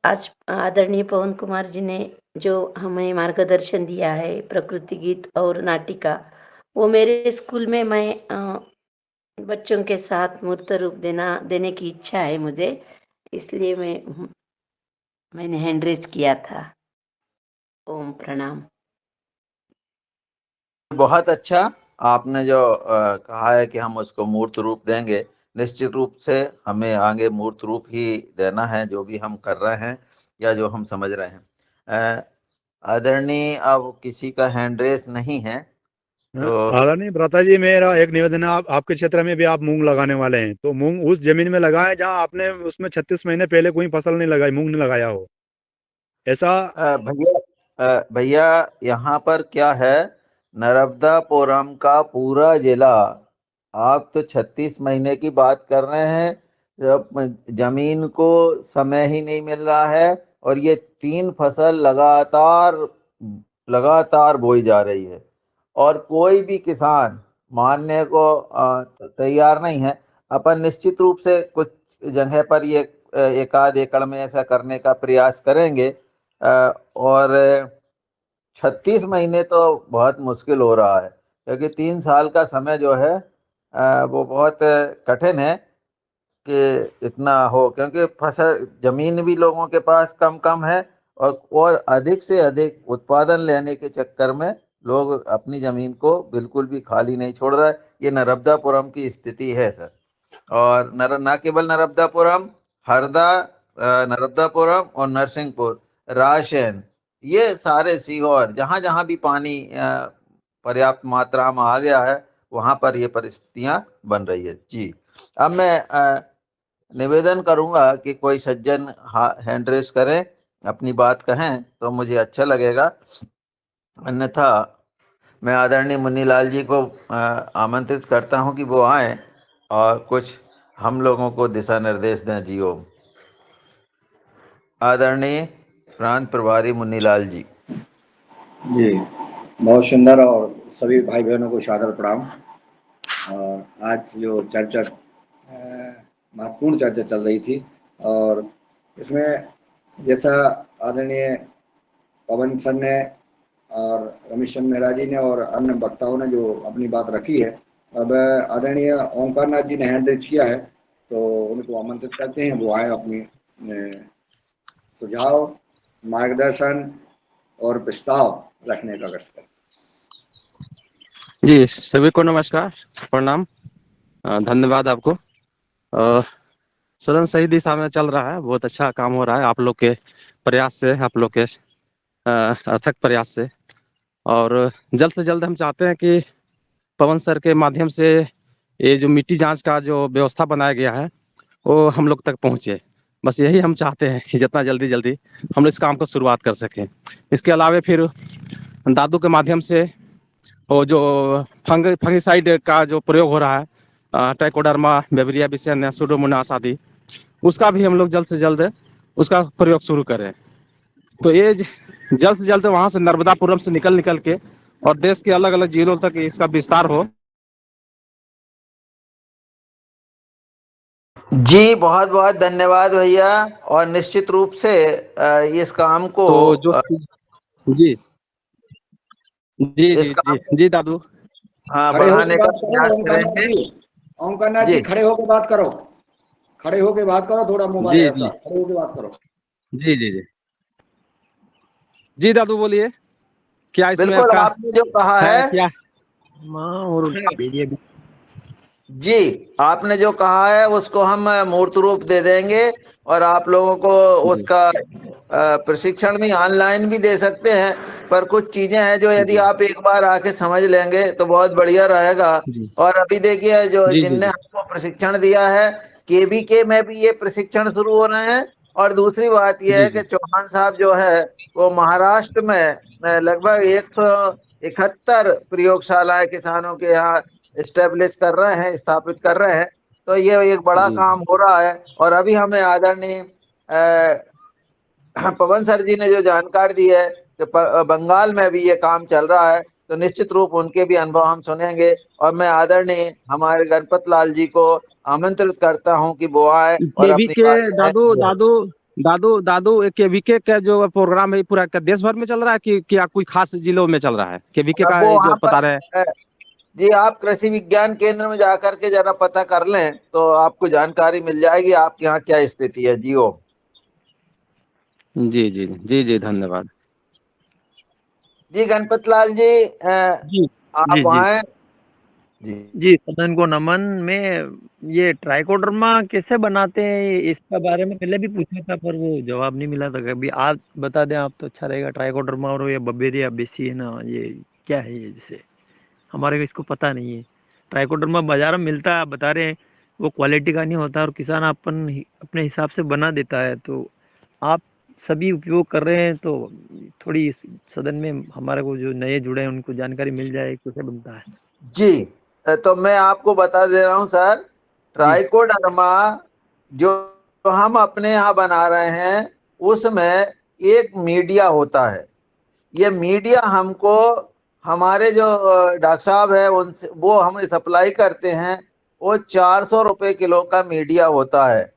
आज आदरणीय पवन कुमार जी ने जो हमें मार्गदर्शन दिया है, प्रकृति गीत और नाटिका, वो मेरे स्कूल में मैं बच्चों के साथ मूर्त रूप देने की इच्छा है मुझे, इसलिए मैंने हैंड रेज किया था। ओम प्रणाम। बहुत अच्छा, आपने जो कहा है कि हम उसको मूर्त रूप देंगे, निश्चित रूप से हमें आगे मूर्त रूप ही देना है जो भी हम कर रहे हैं या जो हम समझ रहे हैं। आदरणीय, अब किसी का हैंड रेस नहीं है तो आदरणीय भ्राता जी, मेरा एक निवेदन है, आपके क्षेत्र में भी आप मूंग लगाने वाले हैं तो मूंग उस जमीन में लगाएं जहां आपने उसमें 36 महीने पहले कोई फसल नहीं लगाई, मूंग नहीं लगाया हो। ऐसा भैया यहाँ पर क्या है, नर्मदापुरम का पूरा जिला, आप तो 36 महीने की बात कर रहे हैं, जब जमीन को समय ही नहीं मिल रहा है और ये 3 फसल लगातार लगातार बोई जा रही है और कोई भी किसान मानने को तैयार नहीं है। अपन निश्चित रूप से कुछ जगह पर ये 1 आध एकड़ में ऐसा करने का प्रयास करेंगे, और 36 महीने तो बहुत मुश्किल हो रहा है, क्योंकि 3 साल का समय जो है वो बहुत कठिन है कि इतना हो, क्योंकि फसल जमीन भी लोगों के पास कम कम है और अधिक से अधिक उत्पादन लेने के चक्कर में लोग अपनी जमीन को बिल्कुल भी खाली नहीं छोड़ रहा है। ये नर्मदापुरम की स्थिति है सर। और न केवल नर्मदापुरम, हरदा, नर्मदापुरम और नरसिंहपुर, राशन, ये सारे सीवर जहां जहां भी पानी पर्याप्त मात्रा में आ गया है वहां पर ये परिस्थितियां बन रही है। जी, अब मैं निवेदन करूंगा कि कोई सज्जन हैंड रेस करें, अपनी बात कहें तो मुझे अच्छा लगेगा, अन्यथा मैं आदरणीय मुन्नीलाल जी को आमंत्रित करता हूं कि वो आए और कुछ हम लोगों को दिशा निर्देश दें। जी ओम। आदरणीय प्रांत प्रभारी मुन्नीलाल जी। जी, बहुत सुंदर और सभी भाई बहनों को सादर प्रणाम। और आज जो चर्चा महत्वपूर्ण चर्चा चल रही थी, और इसमें जैसा आदरणीय पवन सर ने और रमेश चंद्र मेहरा जी ने और अन्य वक्ताओं ने जो अपनी बात रखी है, अब आदरणीय ओंकार नाथ जी ने हैंड रेज किया है, तो उनको आमंत्रित करते हैं वो आए अपनी सुझाव, मार्गदर्शन और प्रस्ताव रखने का कष्ट करें। जी, सभी को नमस्कार, प्रणाम, धन्यवाद आपको। सदन सही दिशा में चल रहा है, बहुत अच्छा काम हो रहा है आप लोग के प्रयास से, आप लोग के अथक प्रयास से। और जल्द से जल्द हम चाहते हैं कि पवन सर के माध्यम से ये जो मिट्टी जांच का जो व्यवस्था बनाया गया है वो हम लोग तक पहुंचे। बस यही हम चाहते हैं कि जितना जल्दी हम इस काम को शुरुआत कर सकें। इसके अलावा फिर दादू के माध्यम से वो जो फंगिसाइड का जो प्रयोग हो रहा है, ट्राइकोडर्मा, बेवरिया बिसेन, सुडोमोनास आदि, उसका भी हम लोग जल्द से जल्द उसका प्रयोग शुरू करें। तो ये जल्द से जल्द वहां से नर्मदापुरम से निकल के और देश के अलग अलग जिलों तक इसका विस्तार हो। जी, बहुत बहुत धन्यवाद भैया, और निश्चित रूप से इस काम को तो जो जी जी इस जी काम जी जी दादू, हाँ खड़े होकर बढ़ाने का बात करो प्रयास ओंकार नाथ करेंगे। जी। ओंकार नाथ जी जी खड़े होकर बात करो, खड़े होकर बात करो, थोड़ा मोबाइल जी ऐसा जी खड़े होकर बात करो। जी जी जी जी दादू बोलिए, क्या इसमें बिल्कुल, आपका आपने जो कहा है है, क्या? जी आपने जो कहा है उसको हम मूर्त रूप दे देंगे, और आप लोगों को जी उसका प्रशिक्षण भी ऑनलाइन भी दे सकते हैं। पर कुछ चीजें हैं जो यदि जी आप एक बार आके समझ लेंगे तो बहुत बढ़िया रहेगा। जी और अभी देखिए, जो जी जी जिनने जी हमको प्रशिक्षण दिया है, केवीके में भी ये प्रशिक्षण शुरू हो रहे हैं। और दूसरी बात यह जी है कि चौहान साहब जो है वो महाराष्ट्र में लगभग 171 प्रयोगशालाएं किसानों के यहाँ स्टेब्लिश कर रहे हैं, स्थापित कर रहे हैं। तो ये एक बड़ा जी काम हो रहा है। और अभी हमें आदरणीय पवन सर जी ने जो जानकारी दी है कि बंगाल में भी ये काम चल रहा है, तो निश्चित रूप उनके भी अनुभव हम सुनेंगे। और मैं आदरणीय हमारे गणपत लाल जी को आमंत्रित करता हूं कि वो आए और अपनी केवीके बात दादू कहें। दादू दादू दादू केवीके का जो प्रोग्राम है पूरा देश भर में चल रहा है कि क्या कोई खास जिलों में चल रहा है? केवीके अब का वो ये जो वहां बता रहे हैं। पर जी, आप कृषि विज्ञान केंद्र में जाकर के जरा पता कर लें तो आपको जानकारी मिल जाएगी आपके यहाँ क्या स्थिति है। जी ओ। जी जी जी जी धन्यवाद। जी गणपत लाल जी, जी आप जी जी वहाँ हैं? जी जी, सदन को नमन। में ये ट्राइकोडर्मा कैसे बनाते हैं इसका बारे में पहले भी पूछा था, पर वो जवाब नहीं मिला था। कभी आप बता दें आप तो अच्छा रहेगा। ट्राइकोडर्मा और ये बबेरिया बेसी है ना, ये क्या है? ये जैसे हमारे को इसको पता नहीं है। ट्राइकोडर्मा बाजार में मिलता है, आप बता रहे हैं वो क्वालिटी का नहीं होता और किसान अपने हिसाब से बना देता है। तो आप सभी उपयोग कर रहे हैं, तो थोड़ी इस सदन में हमारे को जो नए जुड़े हैं उनको जानकारी मिल जाए कैसे बनता है। जी, तो मैं आपको बता दे रहा हूँ सर, जी ट्राइकोडर्मा जो हम अपने यहाँ बना रहे हैं उसमें एक मीडिया होता है। ये मीडिया हमको हमारे जो डॉक्टर साहब है उनसे वो हमें सप्लाई करते हैं। वो 400 रुपये किलो का मीडिया होता है।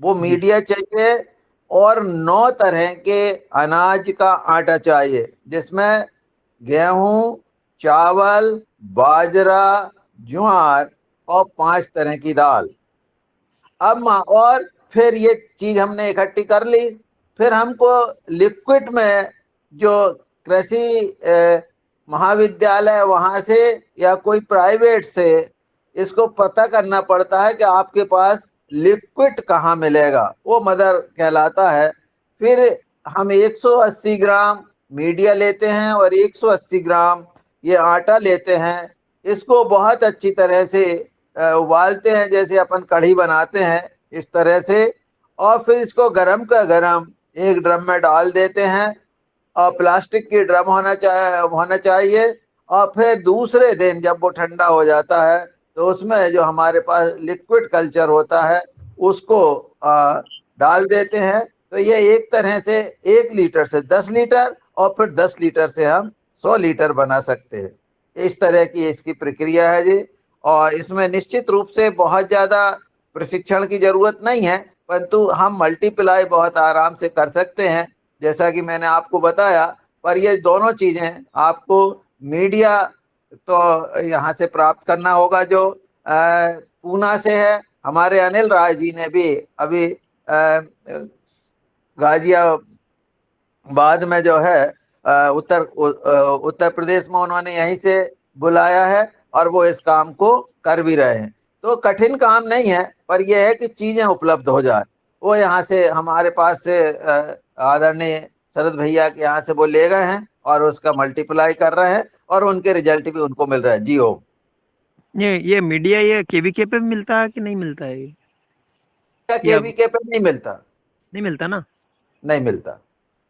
वो जी मीडिया चाहिए, और 9 तरह के अनाज का आटा चाहिए, जिसमें गेहूं, चावल, बाजरा, ज्वार और 5 तरह की दाल। और फिर ये चीज हमने इकट्ठी कर ली। फिर हमको लिक्विड में जो कृषि महाविद्यालय वहां से या कोई प्राइवेट से इसको पता करना पड़ता है कि आपके पास लिक्विड कहाँ मिलेगा, वो मदर कहलाता है। फिर हम 180 ग्राम मीडिया लेते हैं और 180 ग्राम ये आटा लेते हैं। इसको बहुत अच्छी तरह से उबालते हैं, जैसे अपन कढ़ी बनाते हैं इस तरह से, और फिर इसको गरम का गरम एक ड्रम में डाल देते हैं, और प्लास्टिक की ड्रम होना चाहिए। और फिर दूसरे दिन जब वो ठंडा हो जाता है तो उसमें जो हमारे पास लिक्विड कल्चर होता है उसको डाल देते हैं। तो ये एक तरह से 1 लीटर से 10 लीटर और फिर 10 लीटर से हम 100 लीटर बना सकते हैं। इस तरह की इसकी प्रक्रिया है जी। और इसमें निश्चित रूप से बहुत ज़्यादा प्रशिक्षण की जरूरत नहीं है, परंतु हम मल्टीप्लाई बहुत आराम से कर सकते हैं, जैसा कि मैंने आपको बताया। पर ये दोनों चीजें आपको मीडिया तो यहाँ से प्राप्त करना होगा जो पूना से है। हमारे अनिल राय जी ने भी अभी गाजियाबाद में जो है उत्तर प्रदेश में उन्होंने यहीं से बुलाया है, और वो इस काम को कर भी रहे हैं। तो कठिन काम नहीं है, पर यह है कि चीजें उपलब्ध हो जाए। वो यहाँ से हमारे पास से आदरणीय शरद भैया के यहाँ से वो ले गए हैं और उसका मल्टीप्लाई कर रहे हैं, और उनके रिजल्ट भी उनको मिल रहा है। जी हो। ये मीडिया ये केवीके पे मिलता है कि नहीं मिलता है? क्या केवीके पे नहीं मिलता? नहीं मिलता ना? नहीं मिलता।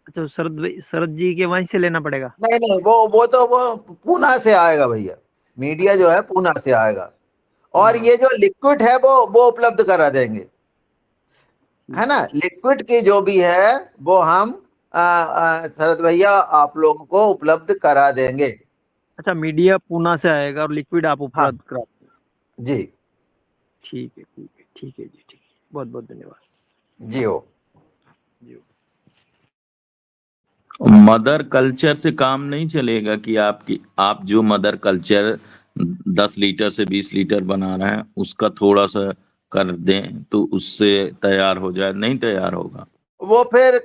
अच्छा, शरद जी के वहीं से लेना पड़ेगा? नहीं, वो पूना से आएगा भैया। मीडिया जो है पूना से आएगा, और ये जो लिक्विड है वो उपलब्ध करा देंगे, है ना। लिक्विड की जो भी है वो हम शरद भैया आप लोगों को उपलब्ध करा देंगे। अच्छा, मीडिया पूना से आएगा और लिक्विड आप उपलब्ध करा देंगे। जी ठीक है जी, ठीक है। बहुत बहुत धन्यवाद। जी हो। मदर कल्चर से काम नहीं चलेगा कि आप जो मदर कल्चर 10 लीटर से 20 लीटर बना रहे हैं उसका थोड़ा सा कर दें तो उससे तैयार हो जाए? नहीं तैयार होगा। वो फिर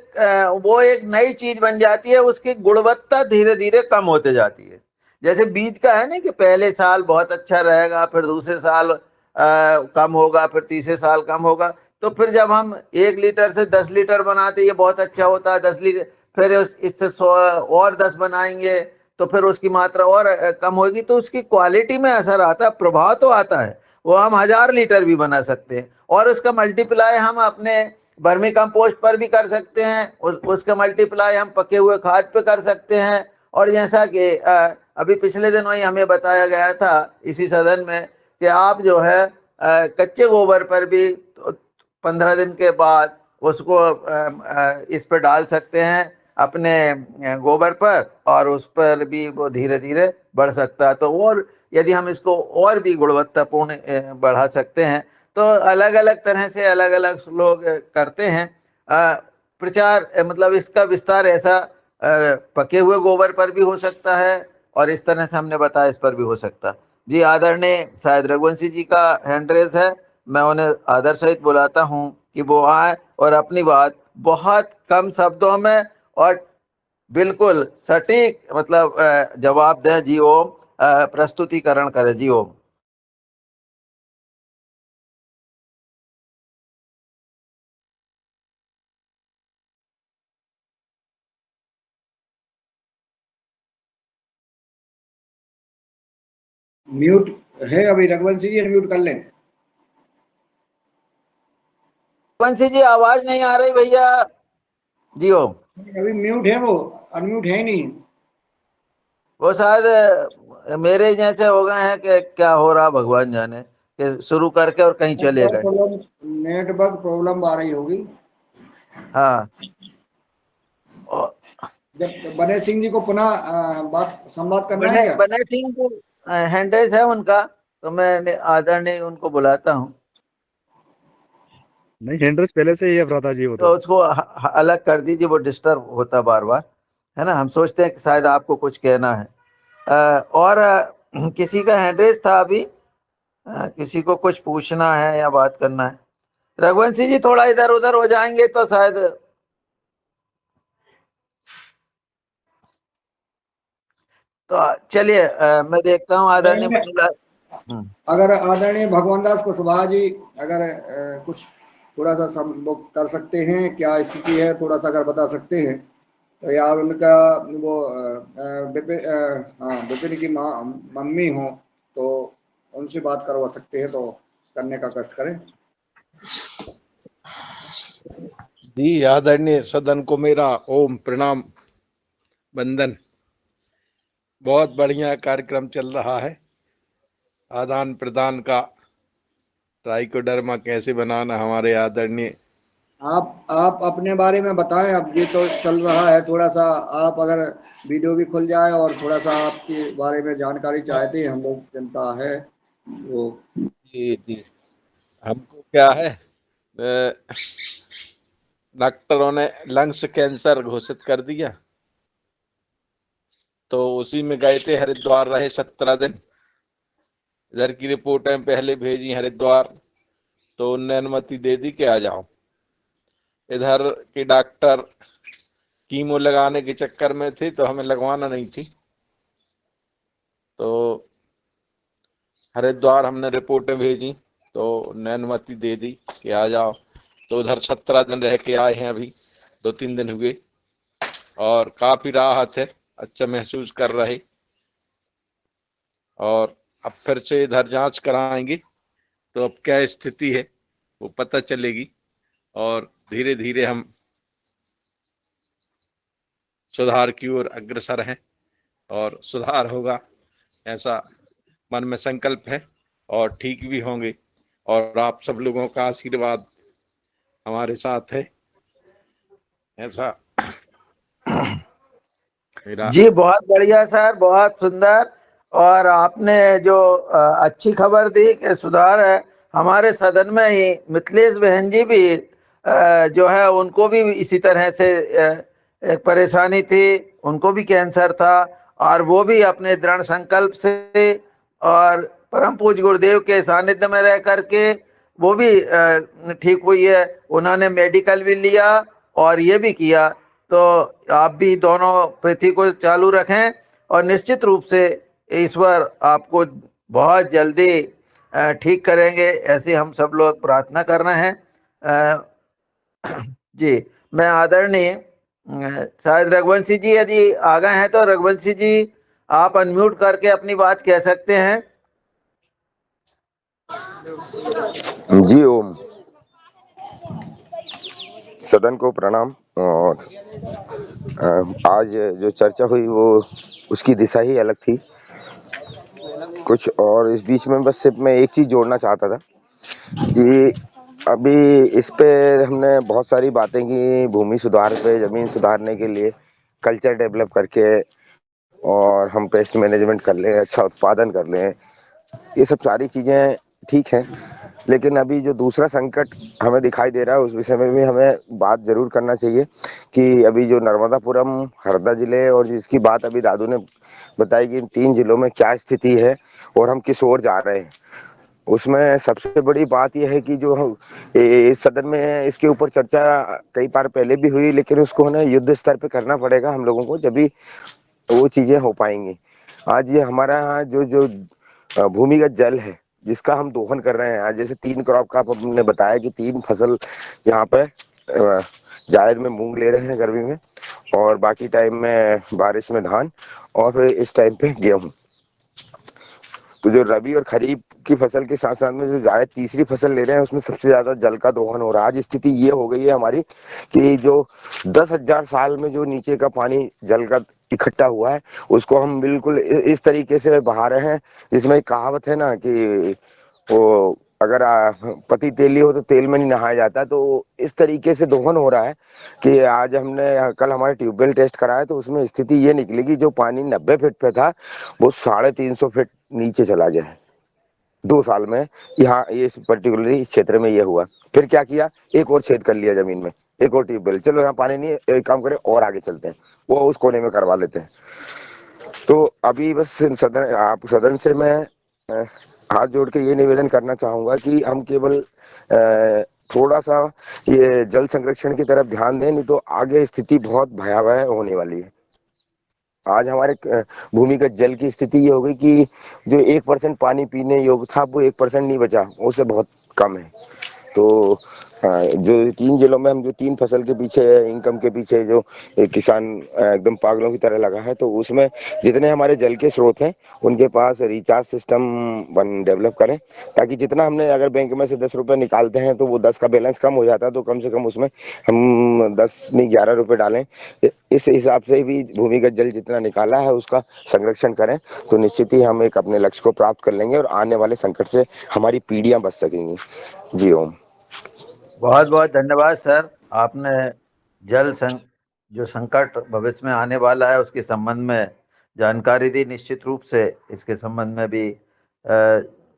वो एक नई चीज बन जाती है, उसकी गुणवत्ता धीरे धीरे कम होते जाती है। जैसे बीज का है ना कि पहले साल बहुत अच्छा रहेगा, फिर दूसरे साल कम होगा, फिर तीसरे साल कम होगा। तो फिर जब हम 1 लीटर से 10 लीटर बनाते, ये बहुत अच्छा होता है 10 लीटर, फिर इससे 100 और 10 बनाएंगे तो फिर उसकी मात्रा और कम होगी, तो उसकी क्वालिटी में असर आता है, प्रभाव तो आता है। वो हम 1000 लीटर भी बना सकते हैं, और उसका मल्टीप्लाई हम अपने वर्मी कंपोस्ट पर भी कर सकते हैं, उसका मल्टीप्लाई हम पके हुए खाद पे कर सकते हैं। और जैसा कि अभी पिछले दिन वही हमें बताया गया था इसी सदन में कि आप जो है कच्चे गोबर पर भी 15 दिन के बाद उसको इस पर डाल सकते हैं अपने गोबर पर, और उस पर भी वो धीरे धीरे बढ़ सकता है। तो और यदि हम इसको और भी गुणवत्तापूर्ण बढ़ा सकते हैं, तो अलग अलग तरह से अलग अलग लोग करते हैं प्रचार। मतलब इसका विस्तार ऐसा पके हुए गोबर पर भी हो सकता है, और इस तरह से हमने बताया इस पर भी हो सकता। जी आदरणीय शायद रघुवंशी जी का हैंड रेज है, मैं उन्हें आदर सहित बुलाता हूं कि वो आए और अपनी बात बहुत कम शब्दों में और बिल्कुल सटीक मतलब जवाब दें। जी ओम। प्रस्तुतिकरण करें। जी ओम। म्यूट है अभी, रघुवंशी जी अनम्यूट कर लें। रघुवंशी जी आवाज नहीं आ रही भैया। जी ओम। अभी म्यूट है, वो अनम्यूट है ही नहीं। वो शायद मेरे जैसे हो गए हैं कि क्या हो रहा भगवान जाने, कि शुरू करके और कहीं चले गए। नेटवर्क प्रॉब्लम आ रही होगी। हाँ। जब बने सिंह जी को पुनः संवाद करना है क्या? बने सिंह को हैंडरेज है उनका, तो मैं आदरणीय उनको बुलाता हूँ। नहीं, हैंडरेज पहले से ही है भ्राता जी। वो तो उसको अलग कर दीजिए, वो डिस्टर्ब होता बार बार, है ना। हम सोचते हैं कि शायद आपको कुछ कहना है। और किसी का हैंडरेज था अभी, किसी को कुछ पूछना है या बात करना है। रघुवंशी जी थोड़ा इधर उधर हो जाएंगे तो शायद। तो चलिए मैं देखता हूँ आदरणीय अगर आदरणीय भगवान दास कुशवाहा जी अगर कुछ थोड़ा सा वो कर सकते हैं, क्या स्थिति है थोड़ा सा अगर बता सकते हैं तो, या उनका वो विपिन की माँ मम्मी हो तो उनसे बात करवा सकते हैं तो करने का कष्ट करें। जी आदरणीय सदन को मेरा ओम प्रणाम वंदन। बहुत बढ़िया कार्यक्रम चल रहा है आदान प्रदान का, ट्राइकोडर्मा कैसे बनाना। हमारे आदरणीय आप अपने बारे में बताएं, अब ये तो चल रहा है, थोड़ा सा आप अगर वीडियो भी खुल जाए और थोड़ा सा आपके बारे में जानकारी चाहते हैं, हम लोग जनता है वो। जी हमको क्या है, डॉक्टरों ने लंग्स कैंसर घोषित कर दिया, तो उसी में गए थे हरिद्वार, रहे 17 दिन। इधर की रिपोर्टें पहले भेजी हरिद्वार, तो उनने अनुमति दे दी कि आ जाओ। इधर के डॉक्टर कीमो लगाने के चक्कर में थे, तो हमें लगवाना नहीं थी, तो हरिद्वार हमने रिपोर्टें भेजी तो उन्होंने अनुमति दे दी कि आ जाओ। तो उधर 17 दिन रह के आए हैं, अभी 2-3 दिन हुए और काफी राहत है, अच्छा महसूस कर रहे। और अब फिर से इधर जांच कराएंगे तो अब क्या स्थिति है वो पता चलेगी, और धीरे धीरे हम सुधार की ओर अग्रसर हैं और सुधार होगा, ऐसा मन में संकल्प है और ठीक भी होंगे। और आप सब लोगों का आशीर्वाद हमारे साथ है, ऐसा मेरा। जी बहुत बढ़िया सर, बहुत सुंदर। और आपने जो अच्छी खबर दी कि सुधार है, हमारे सदन में ही मिथिलेश बहन जी भी जो है उनको भी इसी तरह से एक परेशानी थी, उनको भी कैंसर था, और वो भी अपने दृढ़ संकल्प से और परम पूज्य गुरुदेव के सानिध्य में रह करके वो भी ठीक हुई है। उन्होंने मेडिकल भी लिया और ये भी किया। तो आप भी दोनों प्रति को चालू रखें और निश्चित रूप से ईश्वर आपको बहुत जल्दी ठीक करेंगे, ऐसी हम सब लोग प्रार्थना कर रहे हैं। जी मैं आदरणीय शायद रघुवंशी जी यदि आ गए हैं तो रघुवंशी जी आप अनम्यूट करके अपनी बात कह सकते हैं। जी ओम, सदन को प्रणाम। और आज जो चर्चा हुई वो उसकी दिशा ही अलग थी कुछ, और इस बीच में बस सिर्फ मैं एक चीज जोड़ना चाहता था कि अभी इस पे हमने बहुत सारी बातें की, भूमि सुधार पे, जमीन सुधारने के लिए कल्चर डेवलप करके, और हम पेस्ट मैनेजमेंट कर लें, अच्छा उत्पादन कर लें, ये सब सारी चीजें ठीक हैं। लेकिन अभी जो दूसरा संकट हमें दिखाई दे रहा है उस विषय में भी हमें बात जरूर करना चाहिए कि अभी जो नर्मदापुरम, हरदा जिले और जिसकी बात अभी दादू ने बताई कि इन 3 जिलों में क्या स्थिति है और हम किस ओर जा रहे हैं, उसमें सबसे बड़ी बात यह है कि जो इस सदन में इसके ऊपर चर्चा कई बार पहले भी हुई, लेकिन उसको ना युद्ध स्तर पे करना पड़ेगा हम लोगों को, जब भी वो चीजें हो पाएंगी। आज ये हमारा यहाँ जो जो भूमिगत जल है जिसका हम दोहन कर रहे हैं, आज जैसे 3 क्रॉप का आपने बताया कि 3 फसल यहाँ पे जायद में मूंग ले रहे हैं गर्मी में, और बाकी टाइम में बारिश में धान, और फिर इस टाइम पे गेहूं। तो जो रबी और खरीफ की फसल के साथ साथ में जो जायद तीसरी फसल ले रहे हैं उसमें सबसे ज्यादा जल का दोहन हो रहा है। आज स्थिति ये हो गई है हमारी कि जो 10,000 साल में जो नीचे का पानी जल का इकट्ठा हुआ है उसको हम बिल्कुल इस तरीके से बहा रहे हैं, जिसमें एक कहावत है ना कि वो अगर पति तेली हो तो तेल में नहीं नहाया जाता, तो इस तरीके से दोहन हो रहा है कि आज हमने कल हमारे ट्यूबवेल टेस्ट कराया तो उसमें स्थिति ये निकली कि जो पानी 90 फीट पे था वो 350 फीट नीचे चला गया है 2 साल में। यहाँ ये पर्टिकुलरली इस क्षेत्र में ये हुआ। फिर क्या किया, एक और छेद कर लिया जमीन में, एक और ट्यूबवेल, चलो यहाँ पानी नहीं है, एक काम करें और आगे चलते हैं, वो उस कोने में करवा लेते हैं। तो अभी बस सदन से मैं हाथ जोड़ के ये निवेदन करना चाहूंगा कि हम केवल थोड़ा सा ये जल संरक्षण की तरफ ध्यान दें, नहीं तो आगे स्थिति बहुत भयावह होने वाली है। आज हमारे भूमिगत जल की स्थिति ये हो गई कि जो 1% पानी पीने योग्य था वो 1% नहीं बचा, उससे बहुत कम है। तो हाँ, जो 3 जिलों में हम जो 3 फसल के पीछे इनकम के पीछे जो किसान एकदम पागलों की तरह लगा है, तो उसमें जितने हमारे जल के स्रोत हैं उनके पास रिचार्ज सिस्टम डेवलप करें, ताकि जितना हमने अगर बैंक में से 10 रुपए निकालते हैं तो वो 10 का बैलेंस कम हो जाता है, तो कम से कम उसमें हम 10 नहीं 11 रुपए डालें। इस हिसाब से भी भूमिगत जल जितना निकाला है उसका संरक्षण करें, तो निश्चित ही हम एक अपने लक्ष्य को प्राप्त कर लेंगे और आने वाले संकट से हमारी पीढ़ियां बच सकेंगी। जी ओम। बहुत बहुत धन्यवाद सर। आपने जो संकट भविष्य में आने वाला है उसके संबंध में जानकारी दी। निश्चित रूप से इसके संबंध में भी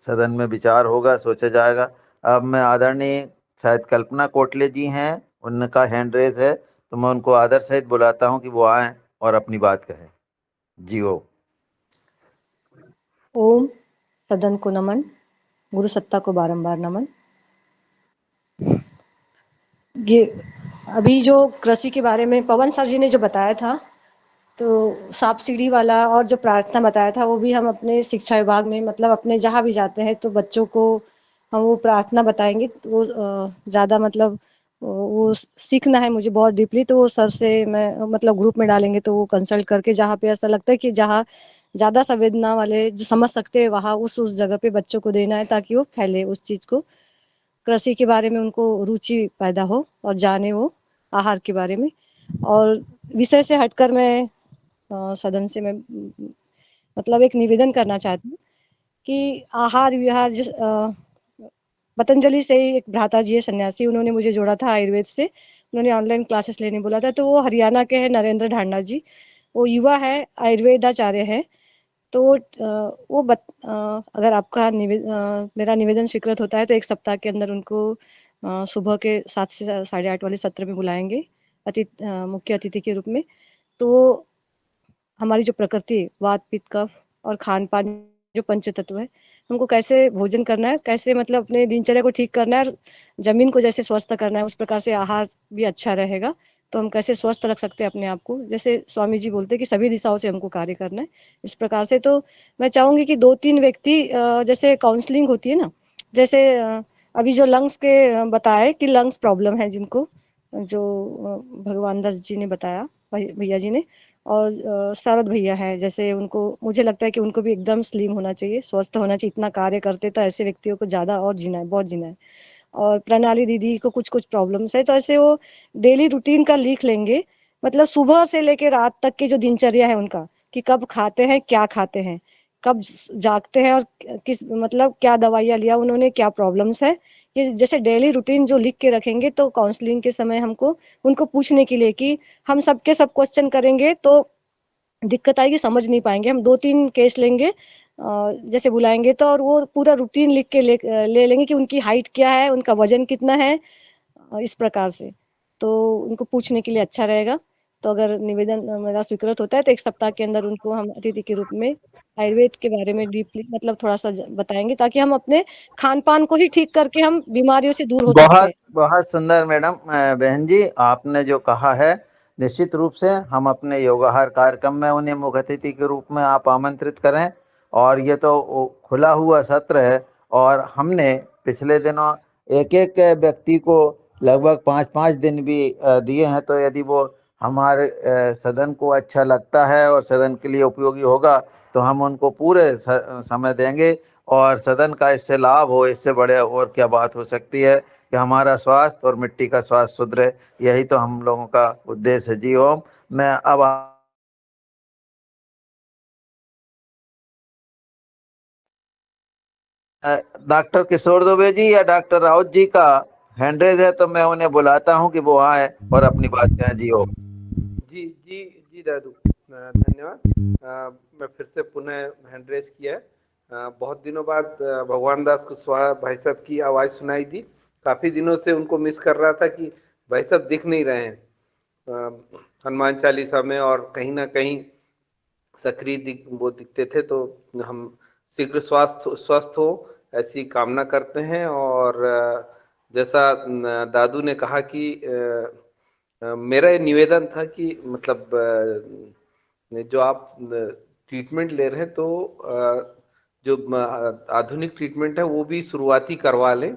सदन में विचार होगा, सोचा जाएगा। अब मैं आदरणीय शायद कल्पना कोटले जी हैं, उनका हैंड रेज है, तो मैं उनको आदर सहित बुलाता हूं कि वो आएं और अपनी बात कहें। जी ओ। ओम। सदन को नमन। गुरु सत्ता को बारंबार नमन। ये अभी जो कृषि के बारे में पवन सर जी ने जो बताया था, तो सांप सीढ़ी वाला और जो प्रार्थना बताया था, वो भी हम अपने शिक्षा विभाग में मतलब अपने जहाँ भी जाते हैं तो बच्चों को हम वो प्रार्थना बताएंगे, तो वो ज़्यादा मतलब वो सीखना है मुझे बहुत डीपली, तो वो सर से मैं मतलब ग्रुप में डालेंगे, तो वो कंसल्ट करके जहाँ पे ऐसा लगता है कि जहाँ ज़्यादा संवेदना वाले जो समझ सकते हैं वहाँ उस जगह पे बच्चों को देना है, ताकि वो फैले उस चीज़ को, कृषि के बारे में उनको रुचि पैदा हो और जाने वो आहार के बारे में। और विषय से हटकर मैं सदन से मैं मतलब एक निवेदन करना चाहती हूँ कि आहार विहार जिस पतंजलि से ही एक भ्राता जी है सन्यासी, उन्होंने मुझे जोड़ा था आयुर्वेद से, उन्होंने ऑनलाइन क्लासेस लेने बोला था, तो वो हरियाणा के हैं नरेंद्र ढांडा जी, वो युवा है, आयुर्वेदाचार्य है। तो अगर आपका मेरा निवेदन स्वीकृत होता है तो 1 सप्ताह के अंदर उनको सुबह के 7 से 8:30 वाले सत्र में बुलाएंगे मुख्य अतिथि के रूप में। तो हमारी जो प्रकृति है, वात पित्त कफ और खान पान जो पंच तत्व है, हमको कैसे भोजन करना है, कैसे मतलब अपने दिनचर्या को ठीक करना है, और जमीन को जैसे स्वस्थ करना है, उस प्रकार से आहार भी अच्छा रहेगा, तो हम कैसे स्वस्थ रख सकते हैं अपने आप को। जैसे स्वामी जी बोलते हैं कि सभी दिशाओं से हमको कार्य करना है, इस प्रकार से। तो मैं चाहूंगी कि 2-3 व्यक्ति जैसे काउंसलिंग होती है ना, जैसे अभी जो लंग्स के बताए कि लंग्स प्रॉब्लम है जिनको, जो भगवान दास जी ने बताया, भैया जी ने, और शरद भैया है, जैसे उनको मुझे लगता है कि उनको भी एकदम स्लिम होना चाहिए, स्वस्थ होना चाहिए, इतना कार्य करते तो ऐसे व्यक्तियों को ज़्यादा और जीना है, बहुत जीना है। और प्रणाली दीदी को कुछ कुछ प्रॉब्लम्स है, तो ऐसे वो डेली रूटीन का लिख लेंगे, मतलब सुबह से लेके रात तक की जो दिनचर्या है उनका, कि कब खाते हैं, क्या खाते हैं, कब जागते हैं, और किस मतलब क्या दवाइयाँ लिया उन्होंने, क्या प्रॉब्लम्स है, ये जैसे डेली रूटीन जो लिख के रखेंगे, तो काउंसलिंग के समय हमको उनको पूछने के लिए कि हम सबके सब क्वेश्चन करेंगे तो दिक्कत आएगी, समझ नहीं पाएंगे। हम 2-3 केस लेंगे जैसे बुलाएंगे तो, और वो पूरा रूटीन लिख के ले लेंगे कि उनकी हाइट क्या है, उनका वजन कितना है, इस प्रकार से। तो उनको पूछने के लिए अच्छा रहेगा। तो अगर निवेदन मेरा स्वीकृत होता है तो 1 सप्ताह के अंदर उनको हम अतिथि के रूप में आयुर्वेद के बारे में डीपली मतलब थोड़ा-सा बताएंगे, ताकि हम अपने खान-पान को ही ठीक करके हम बीमारियों से दूर हो सकते बहुत हैं। बहुत सुंदर मैडम। बहन जी, आपने जो कहा है, निश्चित रूप से हम अपने योगाहार कार्यक्रम में उन्हें मुख्य अतिथि के रूप में आप आमंत्रित करें। और ये तो खुला हुआ सत्र है, और हमने पिछले दिनों एक एक व्यक्ति को लगभग 5-5 दिन भी दिए हैं। तो यदि वो हमारे सदन को अच्छा लगता है और सदन के लिए उपयोगी होगा, तो हम उनको पूरे समय देंगे, और सदन का इससे लाभ हो, इससे बड़े और क्या बात हो सकती है कि हमारा स्वास्थ्य और मिट्टी का स्वास्थ्य सुधरे। यही तो हम लोगों का उद्देश्य है। जी ओम। मैं अब डॉक्टर किशोर दुबे जी या डॉक्टर राउत जी का हैंडरेज है, तो मैं उन्हें बुलाता हूं कि वो आए और अपनी बात कहें। जी ओम। जी जी जी दादू, धन्यवाद। मैं फिर से पुनः हैंड रेस किया है। बहुत दिनों बाद भगवान दास कुशवाहा भाई साहब की आवाज़ सुनाई दी। काफ़ी दिनों से उनको मिस कर रहा था कि भाई साहब दिख नहीं रहे हैं हनुमान चालीसा में, और कहीं ना कहीं सक्रिय वो दिखते थे। तो हम शीघ्र स्वस्थ हो ऐसी कामना करते हैं। और जैसा दादू ने कहा कि मेरा ये निवेदन था कि मतलब जो आप ट्रीटमेंट ले रहे हैं, तो जो आधुनिक ट्रीटमेंट है वो भी शुरुआती करवा लें,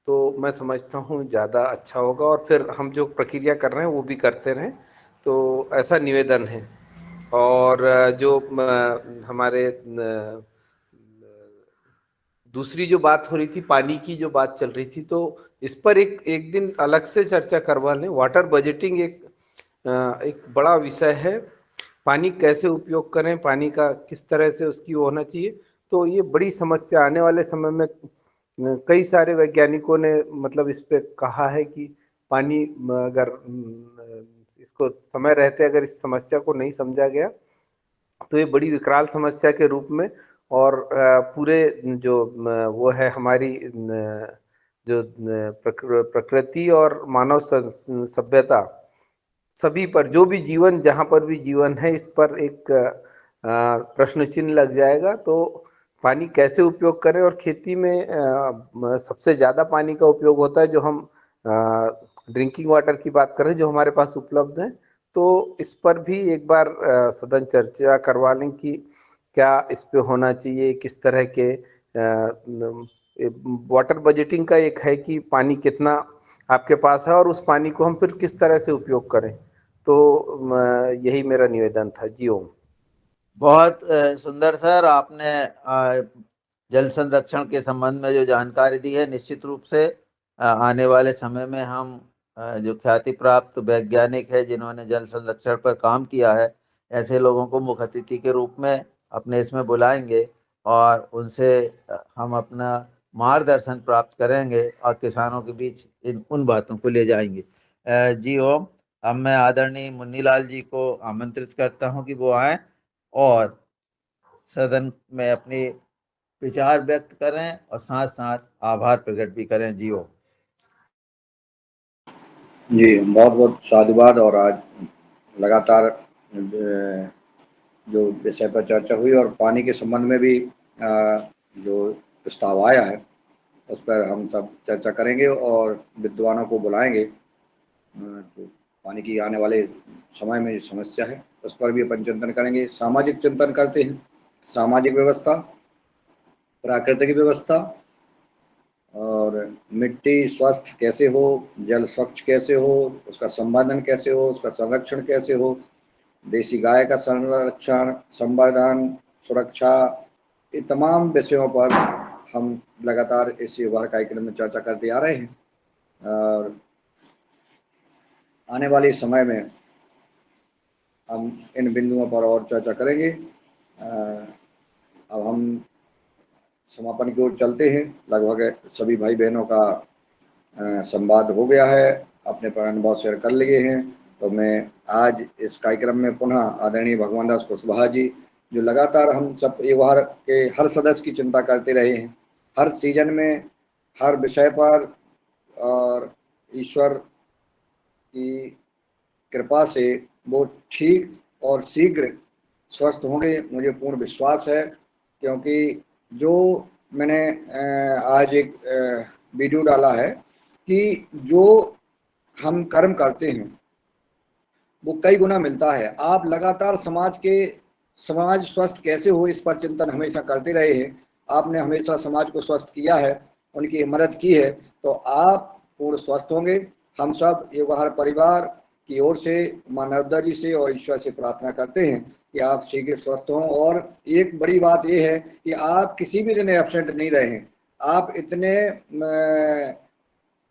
तो मैं समझता हूँ ज़्यादा अच्छा होगा, और फिर हम जो प्रक्रिया कर रहे हैं वो भी करते रहें, तो ऐसा निवेदन है। और जो हमारे दूसरी जो बात हो रही थी, पानी की जो बात चल रही थी, तो इस पर एक दिन अलग से चर्चा करवा लें। वाटर बजटिंग एक बड़ा विषय है। पानी कैसे उपयोग करें, पानी का किस तरह से उसकी वो होना चाहिए, तो ये बड़ी समस्या आने वाले समय में कई सारे वैज्ञानिकों ने मतलब इस पे कहा है कि पानी अगर इसको समय रहते अगर इस समस्या को नहीं समझा गया तो ये बड़ी विकराल समस्या के रूप में, और पूरे जो वो है हमारी जो प्रकृति और मानव सभ्यता, सभी पर, जो भी जीवन, जहाँ पर भी जीवन है, इस पर एक प्रश्न चिन्ह लग जाएगा। तो पानी कैसे उपयोग करें, और खेती में सबसे ज़्यादा पानी का उपयोग होता है जो हम ड्रिंकिंग वाटर की बात करें जो हमारे पास उपलब्ध है। तो इस पर भी एक बार सदन चर्चा करवा लें कि क्या इस पे होना चाहिए, किस तरह के वाटर बजटिंग का एक है कि पानी कितना आपके पास है और उस पानी को हम फिर किस तरह से उपयोग करें। तो यही मेरा निवेदन था। जी ओम। बहुत सुंदर सर, आपने जल संरक्षण के संबंध में जो जानकारी दी है, निश्चित रूप से आने वाले समय में हम जो ख्याति प्राप्त वैज्ञानिक है जिन्होंने जल संरक्षण पर काम किया है, ऐसे लोगों को मुख्य अतिथि के रूप में अपने इसमें बुलाएंगे और उनसे हम अपना मार्गदर्शन प्राप्त करेंगे और किसानों के बीच उन बातों को ले जाएंगे। जी ओम। अब मैं आदरणीय मुन्नीलाल जी को आमंत्रित करता हूं कि वो आए और सदन में अपने विचार व्यक्त करें और साथ साथ आभार प्रकट भी करें। जी ओम। जी बहुत बहुत साधुवाद। और आज लगातार जो विषय पर चर्चा हुई और पानी के संबंध में भी जो प्रस्ताव आया है उस पर हम सब चर्चा करेंगे और विद्वानों को बुलाएंगे। तो पानी की आने वाले समय में जो समस्या है उस पर भी अपन चिंतन करेंगे। सामाजिक चिंतन करते हैं, सामाजिक व्यवस्था, प्राकृतिक व्यवस्था, और मिट्टी स्वस्थ कैसे हो, जल स्वच्छ कैसे हो, उसका संवर्धन कैसे हो, उसका संरक्षण कैसे हो, देसी गाय का संरक्षण, संवर्धन, सुरक्षा, ये तमाम विषयों पर हम लगातार इस युवा कार्यक्रम में चर्चा करते आ रहे हैं। और आने वाले समय में हम इन बिंदुओं पर और चर्चा करेंगे। अब हम समापन की ओर चलते हैं। लगभग सभी भाई बहनों का संवाद हो गया है, अपने पर अनुभव शेयर कर लिए हैं। तो मैं आज इस कार्यक्रम में पुनः आदरणीय भगवान दास कुशवाहा जी, जो लगातार हम सब युवा के हर सदस्य की चिंता करते रहे हैं, हर सीजन में, हर विषय पर, और ईश्वर की कृपा से वो ठीक और शीघ्र स्वस्थ होंगे, मुझे पूर्ण विश्वास है। क्योंकि जो मैंने आज एक वीडियो डाला है कि जो हम कर्म करते हैं वो कई गुना मिलता है। आप लगातार समाज स्वस्थ कैसे हो इस पर चिंतन हमेशा करते रहे हैं, आपने हमेशा समाज को स्वस्थ किया है, उनकी मदद की है, तो आप पूर्ण स्वस्थ होंगे। हम सब युवहर परिवार की ओर से माँ नर्मदा जी से और ईश्वर से प्रार्थना करते हैं कि आप शीघ्र स्वस्थ हों। और एक बड़ी बात यह है कि आप किसी भी दिन एब्सेंट नहीं रहे हैं। आप इतने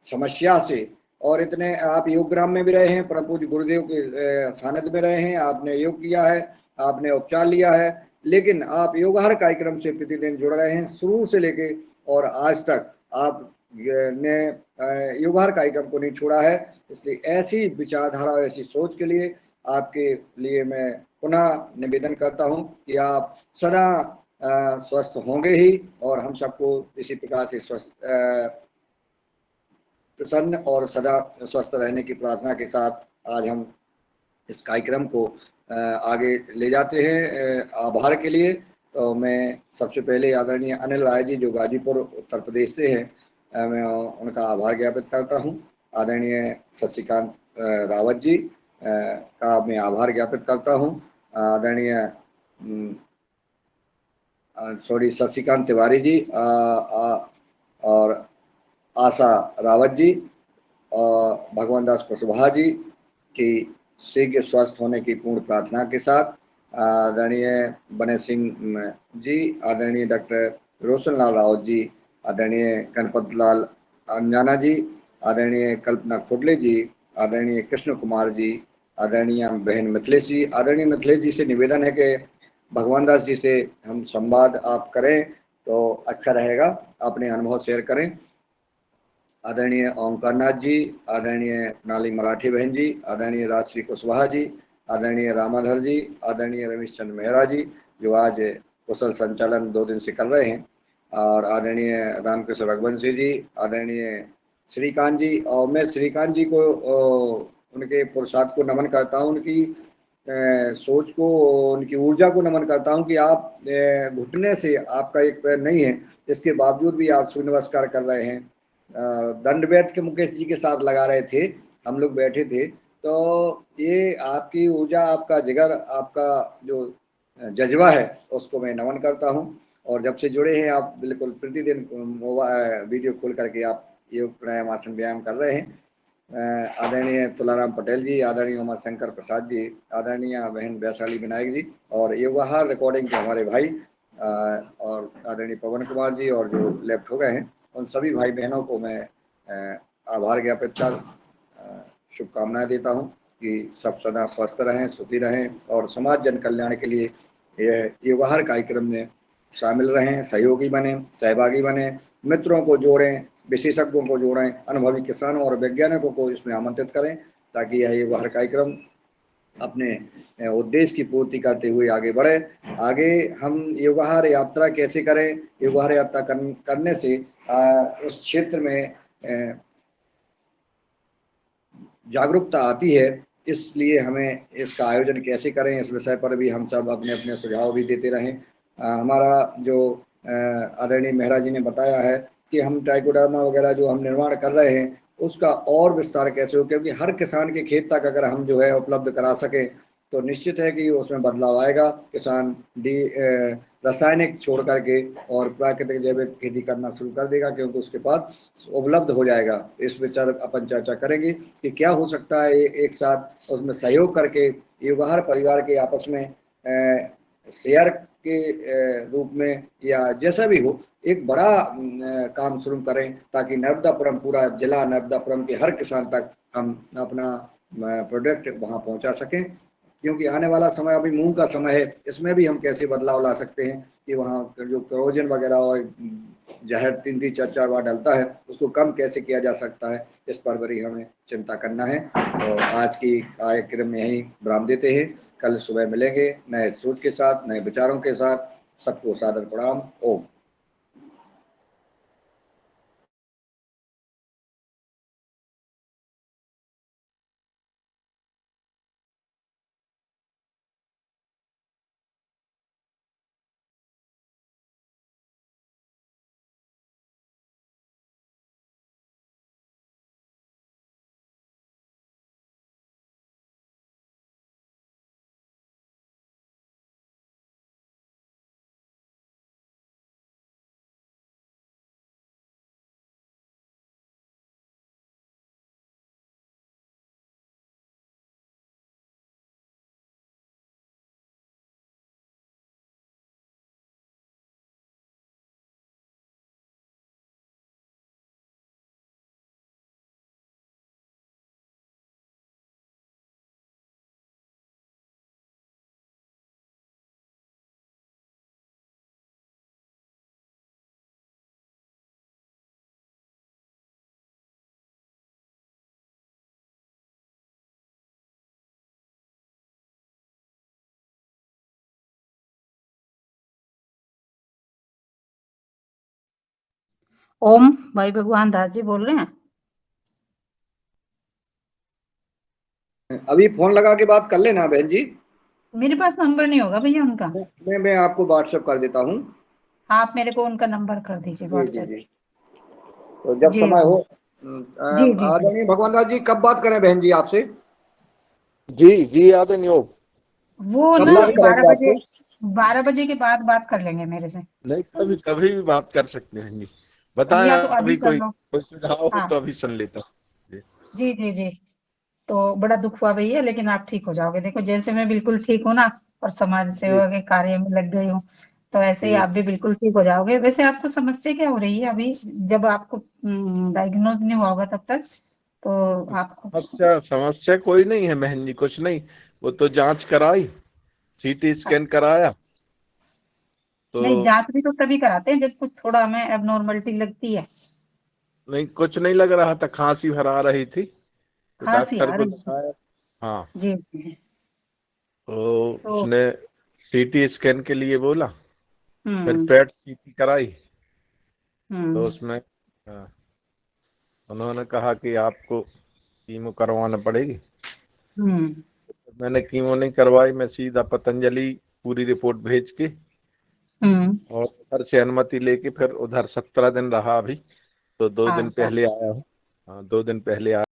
समस्या से और इतने, आप योग ग्राम में भी रहे हैं, परम पूज्य गुरुदेव के सानिध्य में रहे हैं, आपने योग किया है, आपने उपचार लिया है, लेकिन आप योगहर कार्यक्रम से प्रतिदिन जुड़ रहे हैं शुरू से लेके, और आज तक आप ने योगहर कार्यक्रम को नहीं छोड़ा है। इसलिए ऐसी विचारधारा, ऐसी सोच के लिए आपके लिए मैं पुनः निवेदन करता हूं कि आप सदा स्वस्थ होंगे ही, और हम सबको इसी प्रकार से स्वस्थ प्रसन्न और सदा स्वस्थ रहने की प्रार्थना के साथ आज हम इस कार्यक्रम को आगे ले जाते हैं आभार के लिए। तो मैं सबसे पहले आदरणीय अनिल राय जी जो गाजीपुर उत्तर प्रदेश से हैं, मैं उनका आभार ज्ञापित करता हूं। आदरणीय शशिकांत रावत जी का मैं आभार ज्ञापित करता हूं। आदरणीय शशिकांत तिवारी जी और आशा रावत जी और भगवान दास कुशवाहा जी की शीघ्र स्वस्थ होने की पूर्ण प्रार्थना के साथ आदरणीय बने सिंह जी, आदरणीय डॉक्टर रोशन लाल रावत जी, आदरणीय गणपत लाल अंजाना जी, आदरणीय कल्पना खोडले जी, आदरणीय कृष्ण कुमार जी, आदरणीय बहन मिथिलेश जी। आदरणीय मिथिलेश जी से निवेदन है कि भगवान दास जी से हम संवाद आप करें तो अच्छा रहेगा, अपने अनुभव शेयर करें। आदरणीय ओंकार नाथ जी, आदरणीय नाली मराठी बहन जी, आदरणीय राजश्री कुशवाहा जी, आदरणीय रामाधर जी, आदरणीय रमेश चंद्र मेहरा जी जो आज कुशल संचालन 2 दिन से कर रहे हैं, और आदरणीय रामकृष्ण रघुवंशी जी, आदरणीय श्रीकांत जी। और मैं श्रीकांत जी को उनके पुरुषार्थ को नमन करता हूँ, उनकी सोच को, उनकी ऊर्जा को नमन करता हूँ कि आप घुटने से आपका एक पैर नहीं है, इसके बावजूद भी आप सूर्य नमस्कार कर रहे हैं। दंड बैठ के मुकेश जी के साथ लगा रहे थे, हम लोग बैठे थे। तो ये आपकी ऊर्जा, आपका जिगर, आपका जो जज्बा है उसको मैं नमन करता हूँ। और जब से जुड़े हैं आप बिल्कुल प्रतिदिन मोबाइल वीडियो खोल करके आप योग प्राणायाम आसन व्यायाम कर रहे हैं। आदरणीय तुलाराम पटेल जी, आदरणीय उमा शंकर प्रसाद जी, आदरणीय बहन वैशाली विनायक जी, और योगाहार रिकॉर्डिंग के हमारे भाई और आदरणीय पवन कुमार जी, और जो लेफ्ट हो गए हैं उन सभी भाई बहनों को मैं आभार ज्ञापित कर शुभकामनाएं देता हूं कि सब सदा स्वस्थ रहें, सुखी रहें और समाज जन कल्याण के लिए यह योगाहार कार्यक्रम में शामिल रहें, सहयोगी बने, सहभागी बने, मित्रों को जोड़ें, विशेषज्ञों को जोड़ें, अनुभवी किसानों और वैज्ञानिकों को इसमें आमंत्रित करें, ताकि यह योगाहार कार्यक्रम अपने उद्देश्य की पूर्ति करते हुए आगे बढ़े। आगे हम योगाहार यात्रा कैसे करें, योगाहार यात्रा करने से उस क्षेत्र में जागरूकता आती है, इसलिए हमें इसका आयोजन कैसे करें, इस विषय पर भी हम सब अपने अपने सुझाव भी देते रहें। हमारा जो आदरणीय मेहरा जी ने बताया है कि हम ट्राइकोडर्मा वगैरह जो हम निर्माण कर रहे हैं उसका और विस्तार कैसे हो, क्योंकि हर किसान के खेत तक अगर हम जो है उपलब्ध करा सकें तो निश्चित है कि उसमें बदलाव आएगा। किसान रासायनिक छोड़ करके और प्राकृतिक जैविक खेती करना शुरू कर देगा, क्योंकि उसके पास उपलब्ध हो जाएगा। इस विचार अपन चर्चा करेंगे कि क्या हो सकता है एक साथ उसमें सहयोग करके योगाहार परिवार के आपस में शेयर के रूप में या जैसा भी हो एक बड़ा काम शुरू करें, ताकि नर्मदापुरम, पूरा जिला नर्मदापुरम के हर किसान तक हम अपना प्रोडक्ट वहां पहुंचा सकें। क्योंकि आने वाला समय अभी मूंग का समय है, इसमें भी हम कैसे बदलाव ला सकते हैं कि वहाँ जो क्रोजन वगैरह और जहर 3-3 4-4 बार डलता है उसको कम कैसे किया जा सकता है, इस पर बड़ी हमें चिंता करना है। तो आज की कार्यक्रम में यही विराम देते हैं, कल सुबह मिलेंगे नए सोच के साथ, नए विचारों के साथ। सबको सादर प्रणाम। ओम। ओम भाई भगवान दास जी बोल रहे हैं? अभी फोन लगा के बात कर लेना बहन जी। मेरे पास नंबर नहीं होगा भैया उनका। मैं आपको व्हाट्सएप कर देता हूँ। आप मेरे को उनका नंबर कर दीजिए व्हाट्सएप। तो जब जी समय हो। जी जी आदरणीय भगवान दास जी कब बात करें बहन जी आपसे? जी जी आदरणीय। वो कब ना बात करेंगे आपसे? 12 बजे के बाद बात कर लेंगे मेरे से। नहीं, कभी कभी भी बात कर सकते हैं जी। बताएं या तो अभी अभी कर कोई लो। कोई सुझाव हो हाँ तो अभी सुन लेता हूँ। जी जी जी। तो बड़ा दुख हुआ भैया, लेकिन आप ठीक हो जाओगे। देखो जैसे मैं बिल्कुल ठीक हूँ ना, और समाज जी सेवा के कार्य में लग गई हूँ, तो ऐसे ही जी आप भी बिल्कुल ठीक हो जाओगे। वैसे आपको समस्या क्या हो रही है अभी, जब आपको डायग्नोज नहीं हुआ होगा तब तक, तो आपको। समस्या समस्या कोई नहीं है बहन जी, कुछ नहीं। वो तो जांच कराई, सीटी स्कैन कराया नहीं, तो जांच भी तो तभी कराते हैं जब कुछ थोड़ा हमें एबनॉर्मलिटी लगती है। नहीं, कुछ नहीं लग रहा था, खांसी भरा रही थी तो खांसी डॉक्टर आ को रही है। दिखाया। हाँ, जी जी। तो तो उसने सीटी स्कैन के लिए बोला, फिर हम्म पेट सीटी कराई तो हम्म उसमें उन्होंने कहा कि आपको कीमो करवाना पड़ेगी। हम्म मैंने कीमो नहीं करवाई, मैं सीधा पतंजलि पूरी रिपोर्ट भेज के हम्म। और उधर से अनुमति लेके फिर उधर 17 दिन रहा अभी। तो 2 दिन अच्छा। पहले आया हूँ। हाँ, 2 दिन पहले आया।